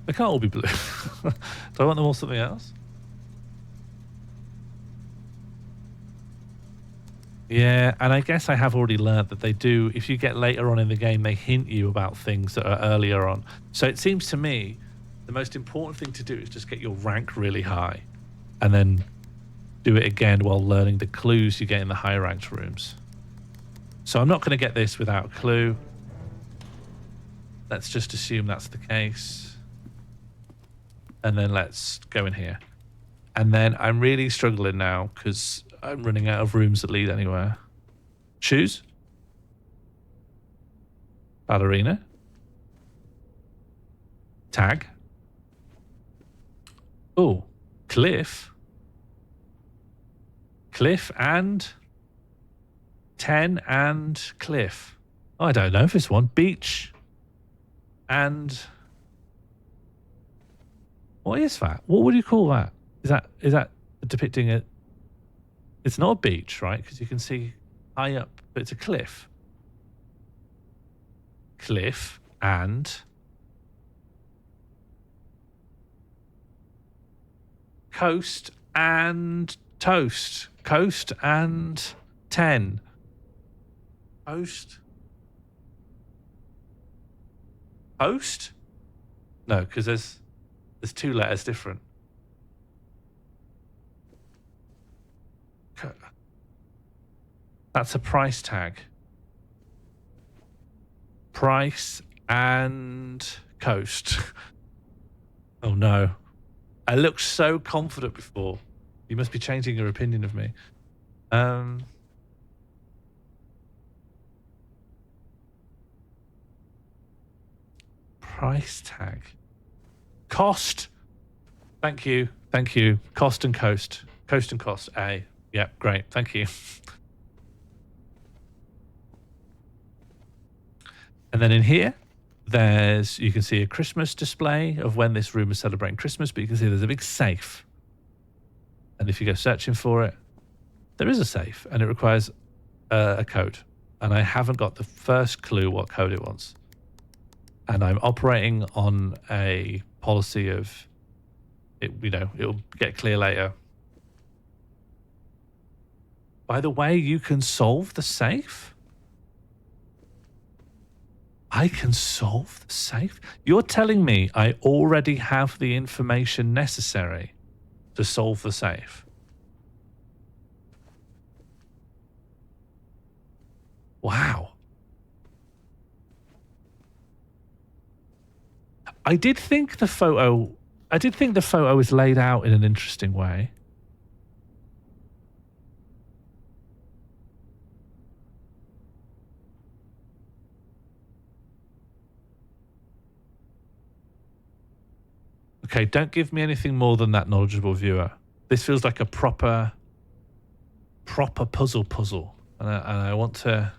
A: They can't all be blue. Do I want them all something else? Yeah, and I guess I have already learned that they do, if you get later on in the game, they hint you about things that are earlier on. So it seems to me the most important thing to do is just get your rank really high and then do it again while learning the clues you get in the high ranked rooms. So I'm not going to get this without a clue. Let's just assume that's the case. And then let's go in here. And then I'm really struggling now because I'm running out of rooms that lead anywhere. Shoes? Ballerina? Tag? Oh, cliff? Cliff and 10 and cliff. Oh, I don't know if it's one. Beach and what is that? What would you call that? Is that depicting a? It's not a beach, right? Because you can see high up, but it's a cliff. Cliff and coast and toast. Coast and 10. Coast. Post? No, because there's 2 letters different. That's a price tag. Price and coast. Oh no. I looked so confident before. You must be changing your opinion of me. Price tag. Cost. Thank you. Thank you. Cost and coast. Coast and cost. A. Yep, great. Thank you. And then in here, you can see a Christmas display of when this room is celebrating Christmas, but you can see there's a big safe. And if you go searching for it, there is a safe and it requires a code. And I haven't got the first clue what code it wants. And I'm operating on a policy of, it'll get clear later. By the way, you can solve the safe? I can solve the safe? You're telling me I already have the information necessary to solve the safe? Wow. I did think the photo is laid out in an interesting way. Okay, don't give me anything more than that, knowledgeable viewer. This feels like a proper puzzle. And I want to...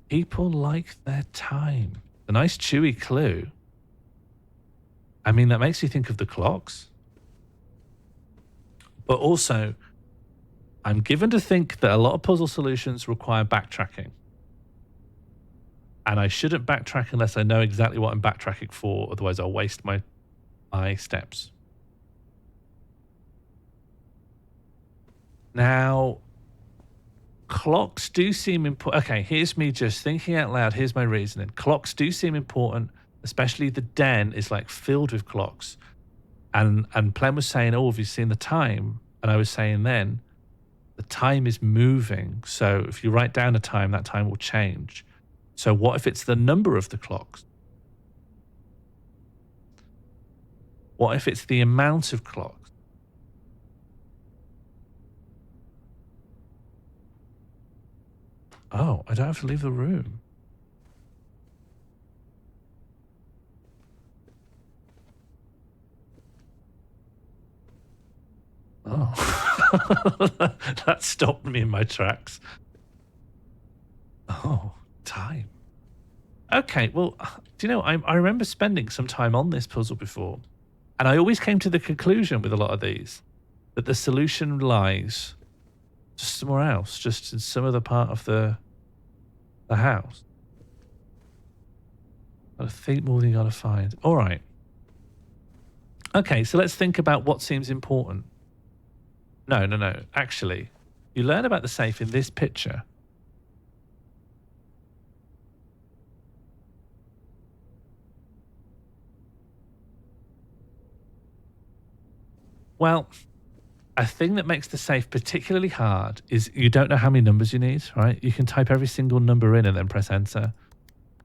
A: People like their time. A nice chewy clue. I mean, that makes you think of the clocks. But also, I'm given to think that a lot of puzzle solutions require backtracking. And I shouldn't backtrack unless I know exactly what I'm backtracking for, otherwise I'll waste my steps. Now, clocks do seem important. Okay, here's me just thinking out loud. Here's my reasoning. Clocks do seem important, especially the den is like filled with clocks. And Plen was saying, oh, have you seen the time? And I was saying then, the time is moving. So if you write down a time, that time will change. So what if it's the number of the clocks? What if it's the amount of clocks? Oh, I don't have to leave the room. Oh, that stopped me in my tracks. Oh, time. Okay, well, do you know, I remember spending some time on this puzzle before, and I always came to the conclusion with a lot of these that the solution lies just somewhere else, just in some other part of the house. Gotta think more than you gotta find. All right. Okay, so let's think about what seems important. No. Actually, you learn about the safe in this picture. Well, a thing that makes the safe particularly hard is you don't know how many numbers you need, right? You can type every single number in and then press enter.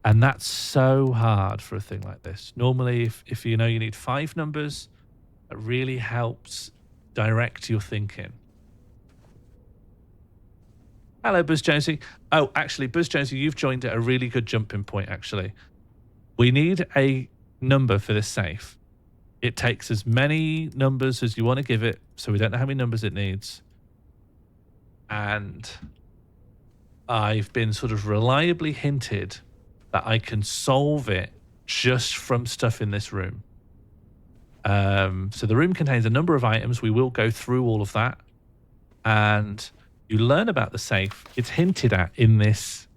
A: And that's so hard for a thing like this. Normally, if you know you need 5 numbers, it really helps direct your thinking. Hello, Buzz Jonesy. Oh, actually, Buzz Jonesy, you've joined at a really good jumping point, actually. We need a number for this safe. It takes as many numbers as you want to give it, so we don't know how many numbers it needs. And I've been sort of reliably hinted that I can solve it just from stuff in this room. So the room contains a number of items. We will go through all of that. And you learn about the safe. It's hinted at in this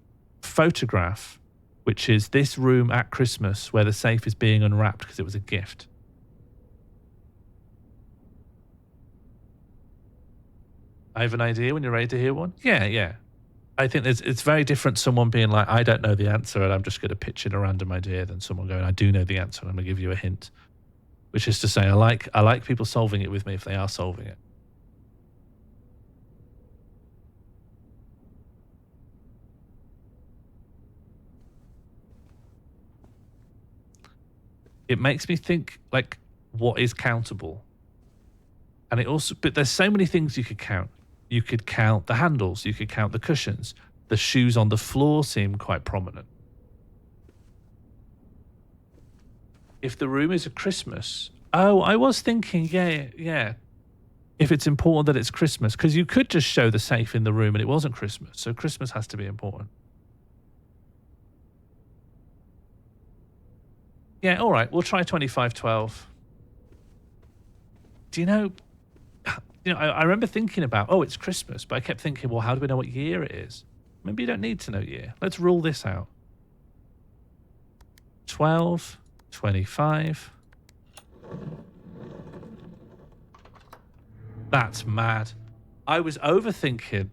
A: photograph, which is this room at Christmas where the safe is being unwrapped because it was a gift. I have an idea when you're ready to hear one. Yeah. I think it's very different someone being like, I don't know the answer and I'm just going to pitch in a random idea than someone going, I do know the answer and I'm going to give you a hint. Which is to say, I like people solving it with me if they are solving it. It makes me think, like, what is countable? And it also, but there's so many things you could count. You could count the handles. You could count the cushions. The shoes on the floor seem quite prominent. If the room is a Christmas... Oh, I was thinking, yeah. If it's important that it's Christmas, because you could just show the safe in the room and it wasn't Christmas. So Christmas has to be important. Yeah, all right. We'll try 2512. Do you know... I remember thinking about, oh, it's Christmas, but I kept thinking, well, how do we know what year it is? Maybe you don't need to know year. Let's rule this out. 12, 25. That's mad. I was overthinking.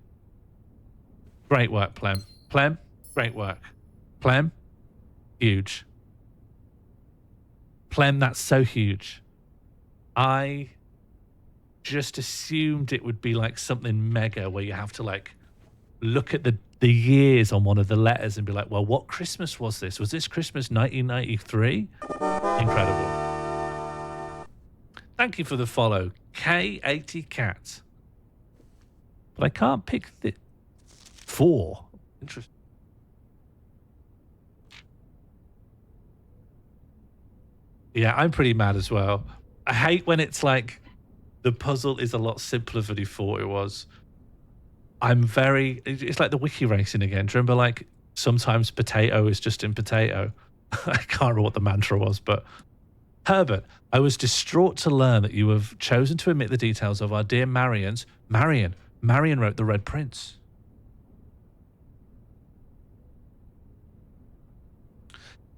A: Great work, Plem. Plem, great work. Plem, huge. Plem, that's so huge. I just assumed it would be like something mega where you have to like look at the years on one of the letters and be like, well, what Christmas was this? Was this Christmas 1993? Incredible. Thank you for the follow, K80 Cat. But I can't pick the 4. Interesting. Yeah, I'm pretty mad as well. I hate when it's like the puzzle is a lot simpler than you thought it was. It's like the wiki racing again. Do you remember like sometimes potato is just in potato? I can't remember what the mantra was, but Herbert, I was distraught to learn that you have chosen to omit the details of our dear Marion wrote The Red Prince.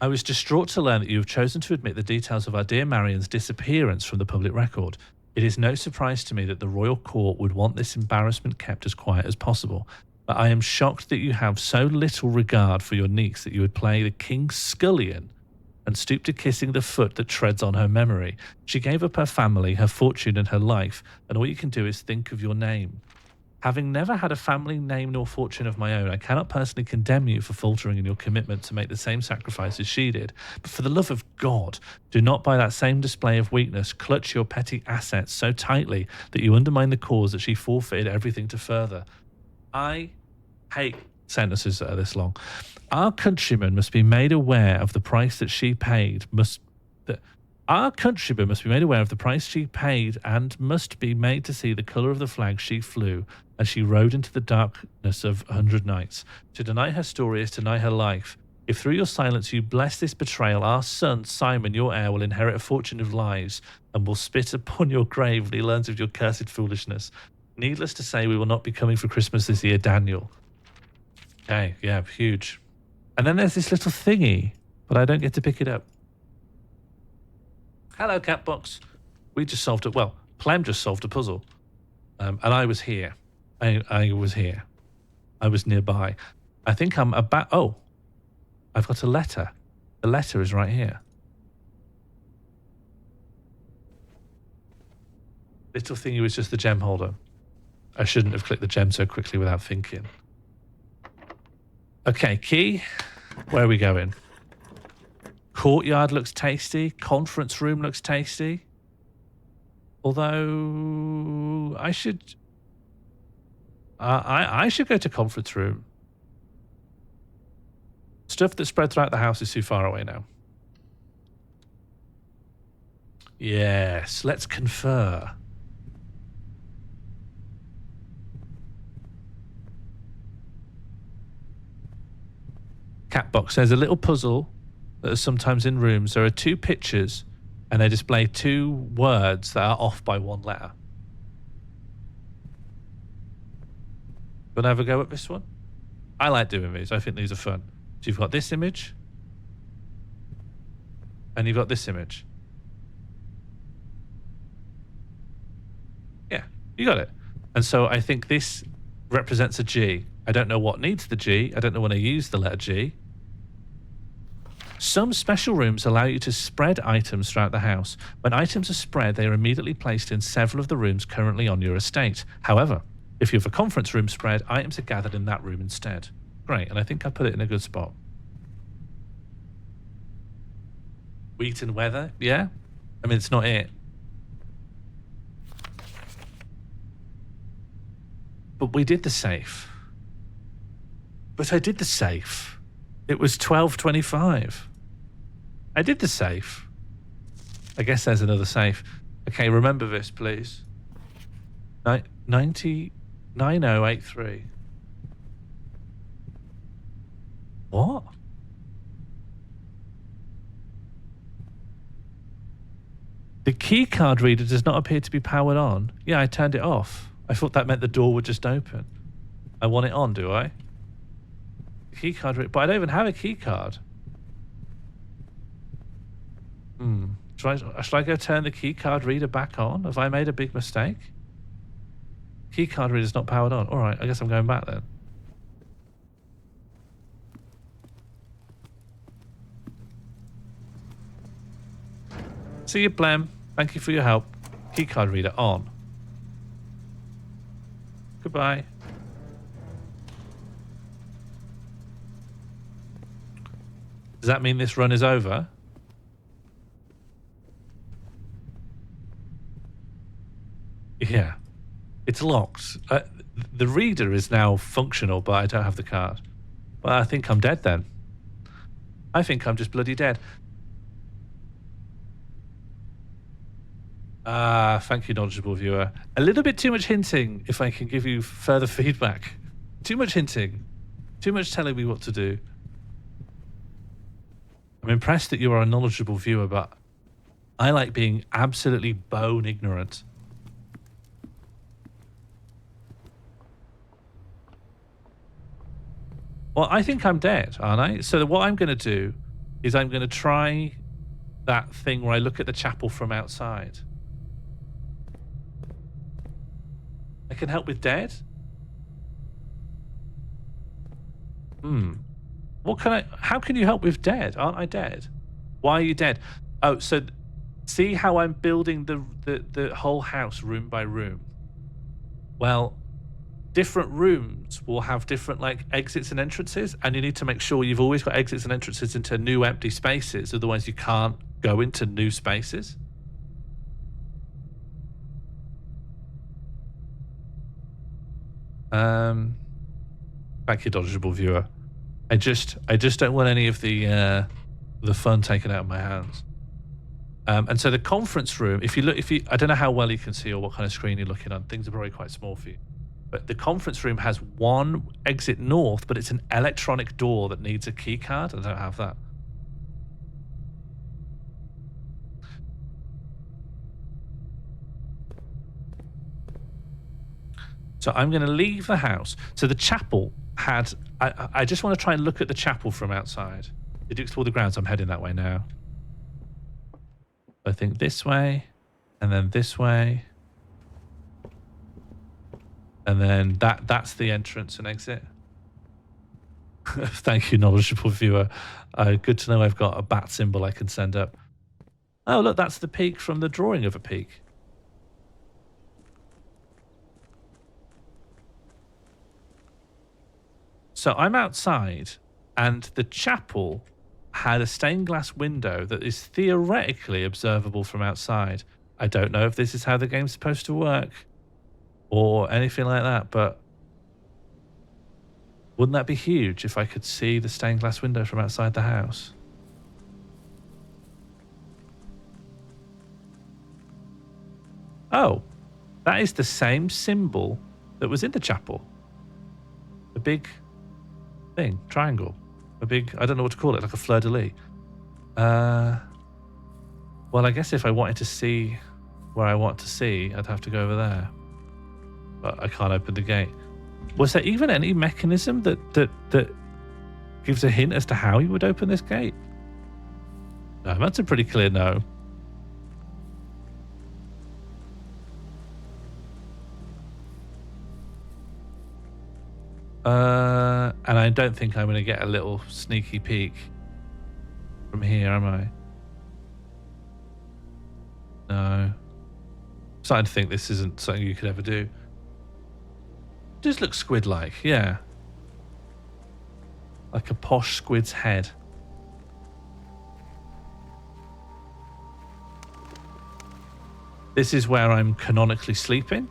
A: I was distraught to learn that you have chosen to admit the details of our dear Marion's disappearance from the public record. It is no surprise to me that the royal court would want this embarrassment kept as quiet as possible, but I am shocked that you have so little regard for your niece that you would play the King's scullion and stoop to kissing the foot that treads on her memory. She gave up her family, her fortune and her life, and all you can do is think of your name. Having never had a family name nor fortune of my own, I cannot personally condemn you for faltering in your commitment to make the same sacrifices she did. But for the love of God, do not by that same display of weakness clutch your petty assets so tightly that you undermine the cause that she forfeited everything to further. I hate sentences that are this long. Our countrymen must be made aware of the price that she paid. Our countrymen must be made aware of the price she paid and must be made to see the colour of the flag she flew as she rode into the darkness of 100 nights. To deny her story is to deny her life. If through your silence you bless this betrayal, our son, Simon, your heir, will inherit a fortune of lies and will spit upon your grave when he learns of your cursed foolishness. Needless to say, we will not be coming for Christmas this year, Daniel. Okay, yeah, huge. And then there's this little thingy, but I don't get to pick it up. Hello, Catbox. We just solved it. Well, Plem just solved a puzzle. And I was here. I was here. I was nearby. I think I'm about... Oh, I've got a letter. The letter is right here. little thingy was just the gem holder. I shouldn't have clicked the gem so quickly without thinking. Okay, key. Where are we going? Courtyard looks tasty. Conference room looks tasty. Although I should... I should go to conference room. Stuff that's spread throughout the house is too far away now. Yes, let's confer. Catbox says a little puzzle that is sometimes in rooms. There are 2 pictures and they display 2 words that are off by 1 letter. Want to have a go at this one? I like doing these. I think these are fun. So you've got this image and you've got this image. Yeah, you got it. And so I think this represents a G. I don't know what needs the G. I don't know when I use the letter G. Some special rooms allow you to spread items throughout the house. When items are spread, they are immediately placed in several of the rooms currently on your estate. However, if you have a conference room spread, items are gathered in that room instead. Great, and I think I put it in a good spot. Wheat and weather, yeah? I mean, it's not it. But we did the safe. But I did the safe. It was 12:25. I did the safe. I guess there's another safe. Okay, remember this, please. 9083. What? The key card reader does not appear to be powered on. Yeah, I turned it off. I thought that meant the door would just open. I want it on, do I? Key card reader, but I don't even have a key card. Should I go turn the key card reader back on? Have I made a big mistake? Key card reader's not powered on. All right, I guess I'm going back then. See you, Blem. Thank you for your help. Key card reader on. Goodbye. Does that mean this run is over? Yeah. It's locked. The reader is now functional, but I don't have the card. Well, I think I'm dead then. I think I'm just bloody dead. Thank you, knowledgeable viewer. A little bit too much hinting, if I can give you further feedback. Too much hinting. Too much telling me what to do. I'm impressed that you are a knowledgeable viewer, but I like being absolutely bone ignorant. Well, I think I'm dead, aren't I? So what I'm going to do is I'm going to try that thing where I look at the chapel from outside. I can help with dead? What can I... How can you help with dead? Aren't I dead? Why are you dead? Oh, so see how I'm building the whole house room by room? Well, different rooms will have different like exits and entrances, and you need to make sure you've always got exits and entrances into new empty spaces, otherwise you can't go into new spaces. Thank you, dodgeable viewer. I just don't want any of the fun taken out of my hands. And so the conference room, if you I don't know how well you can see or what kind of screen you're looking on. Things are probably quite small for you. But the conference room has one exit north, but it's an electronic door that needs a key card. I don't have that. So I'm going to leave the house. So the chapel had... I just want to try and look at the chapel from outside. Did you explore the grounds? I'm heading that way now. I think this way, and then this way. And then that's the entrance and exit. Thank you, knowledgeable viewer. Good to know I've got a bat symbol I can send up. Oh, look, that's the peak from the drawing of a peak. So I'm outside, and the chapel had a stained glass window that is theoretically observable from outside. I don't know if this is how the game's supposed to work or anything like that, but wouldn't that be huge if I could see the stained glass window from outside the house? Oh, that is the same symbol that was in the chapel. The big thing, triangle. A big, I don't know what to call it, like a fleur-de-lis. Well, I guess if I wanted to see where I want to see, I'd have to go over there. But I can't open the gate. Was there even any mechanism that gives a hint as to how you would open this gate? No, that's a pretty clear no. And I don't think I'm going to get a little sneaky peek from here, am I? No. I'm starting to think this isn't something you could ever do. Does look squid-like, yeah. Like a posh squid's head. This is where I'm canonically sleeping.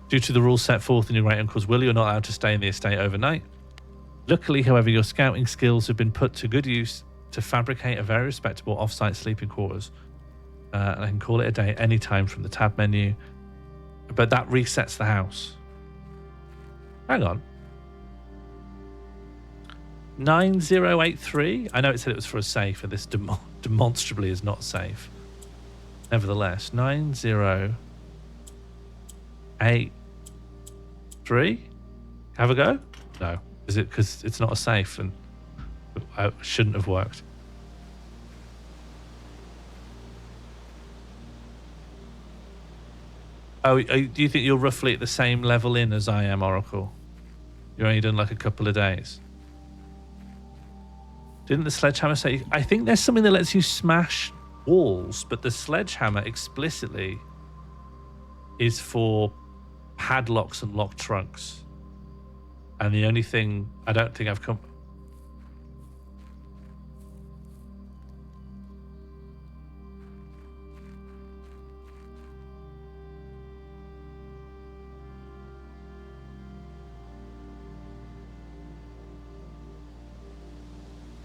A: Due to the rules set forth in your great uncle's will, you're not allowed to stay in the estate overnight. Luckily, however, your scouting skills have been put to good use to fabricate a very respectable off-site sleeping quarters. And I can call it a day any time from the tab menu. But that resets the house. Hang on. 9083? I know it said it was for a safe, and this demonstrably is not safe. Nevertheless, 9083. Have a go? No. Is it because it's not a safe and it shouldn't have worked? Oh, do you think you're roughly at the same level in as I am, Oracle? You're only done like a couple of days. Didn't the sledgehammer say... I think there's something that lets you smash walls, but the sledgehammer explicitly is for padlocks and lock trunks. And the only thing I don't think I've come...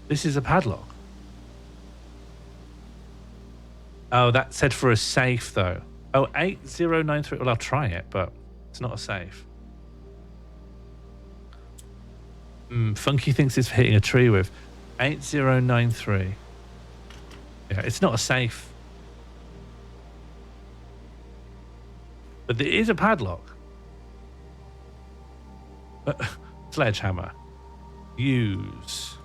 A: This is a padlock. Oh, that said for a safe, though. Oh, 8093. Well, I'll try it, but it's not a safe. Funky thinks it's for hitting a tree with. 8093. Yeah, it's not a safe. But there is a padlock. Sledgehammer. Use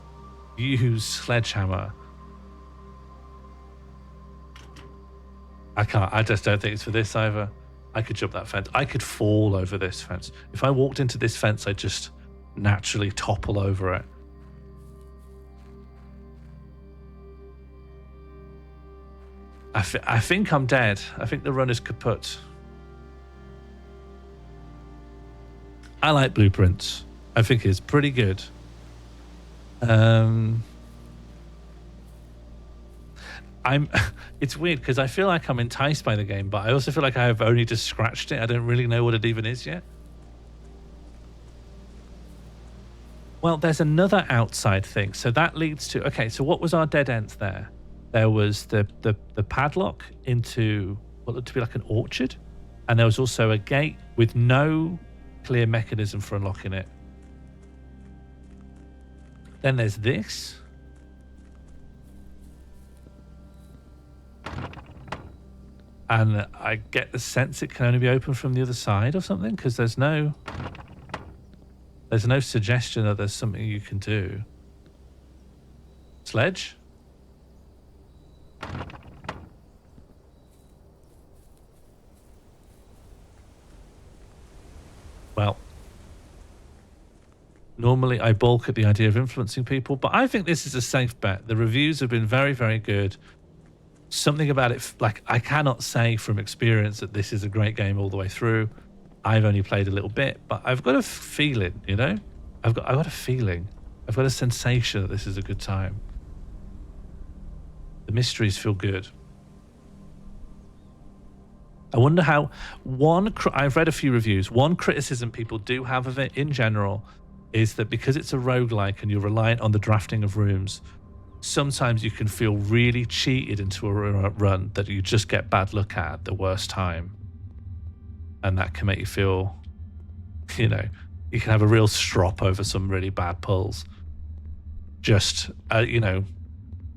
A: sledgehammer. I just don't think it's for this either. I could jump that fence. I could fall over this fence. If I walked into this fence, I'd just naturally topple over it. I think I'm dead. I think the run is kaput. I like Blueprints. I think it's pretty good. It's weird because I feel like I'm enticed by the game, but I also feel like I have only just scratched it. I don't really know what it even is yet. Well, there's another outside thing. So that leads to... Okay, so what was our dead ends there? There was the padlock into what looked to be like an orchard. And there was also a gate with no clear mechanism for unlocking it. Then there's this. And I get the sense it can only be opened from the other side or something, because there's no suggestion that there's something you can do. Sledge? Well, normally I balk at the idea of influencing people, but I think this is a safe bet. The reviews have been very, very good. Something about it, like, I cannot say from experience that this is a great game all the way through. I've only played a little bit, but I've got a feeling, you know? I've got a feeling. I've got a sensation that this is a good time. The mysteries feel good. I wonder how I've read a few reviews. One criticism people do have of it in general is that because it's a roguelike and you're reliant on the drafting of rooms, sometimes you can feel really cheated into a run that you just get bad luck at the worst time. And that can make you feel, you know, you can have a real strop over some really bad pulls. Just, you know,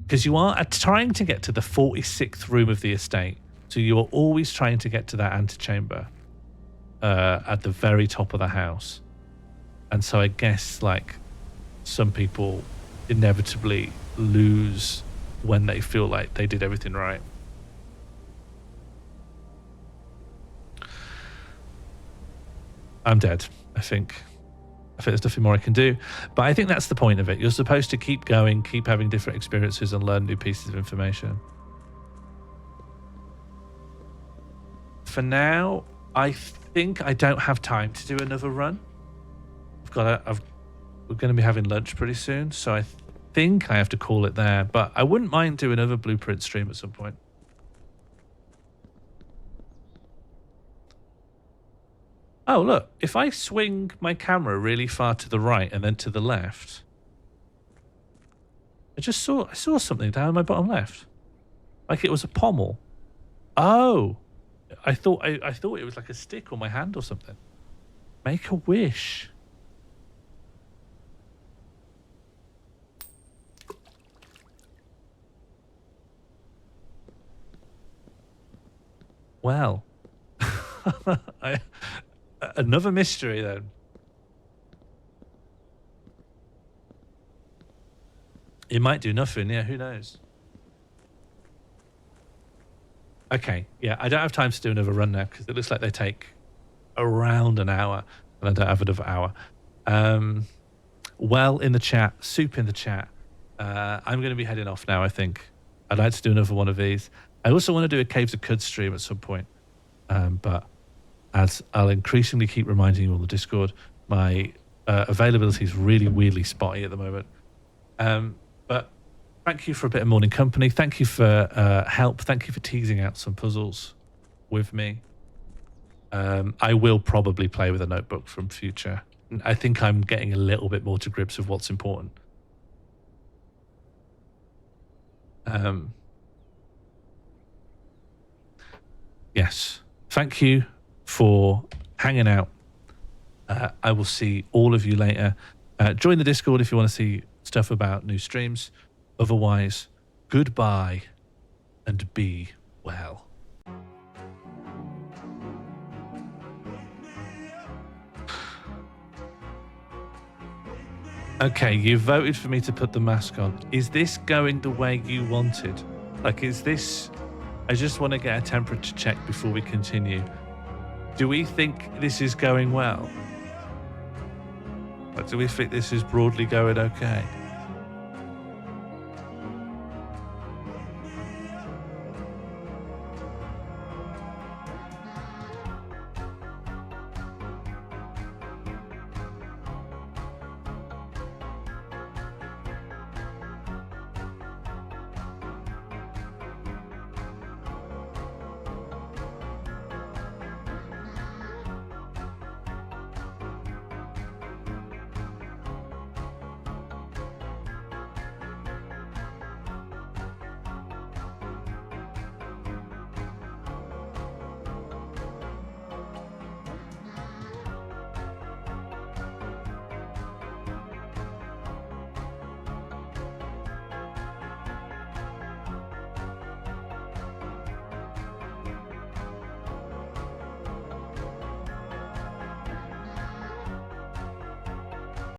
A: because you are trying to get to the 46th room of the estate. So you are always trying to get to that antechamber at the very top of the house. And so I guess like some people inevitably lose when they feel like they did everything right. I'm dead, I think. There's nothing more I can do. But I think that's the point of it. You're supposed to keep going, keep having different experiences and learn new pieces of information. For now, I think I don't have time to do another run. We're going to be having lunch pretty soon, so I think I have to call it there. But I wouldn't mind doing another Blueprint stream at some point. Oh, look, if I swing my camera really far to the right and then to the left, I saw something down my bottom left. Like it was a pommel. Oh, I thought it was like a stick on my hand or something. Make a wish. Well, another mystery then. It might do nothing, yeah, who knows? Okay, yeah, I don't have time to do another run now because it looks like they take around an hour and I don't have another hour. Well, in the chat, Soup in the chat, I'm going to be heading off now, I think. I'd like to do another one of these. I also want to do a Caves of Cud stream at some point. But as I'll increasingly keep reminding you on the Discord, my availability is really weirdly spotty at the moment. But thank you for a bit of morning company. Thank you for help. Thank you for teasing out some puzzles with me. I will probably play with a notebook from future. I think I'm getting a little bit more to grips with what's important. Yes. Thank you for hanging out. I will see all of you later. Join the Discord if you want to see stuff about new streams. Otherwise, goodbye and be well. Okay, you voted for me to put the mask on. Is this going the way you wanted? Like, is this... I just want to get a temperature check before we continue. Do we think this is going well? Like, do we think this is broadly going okay?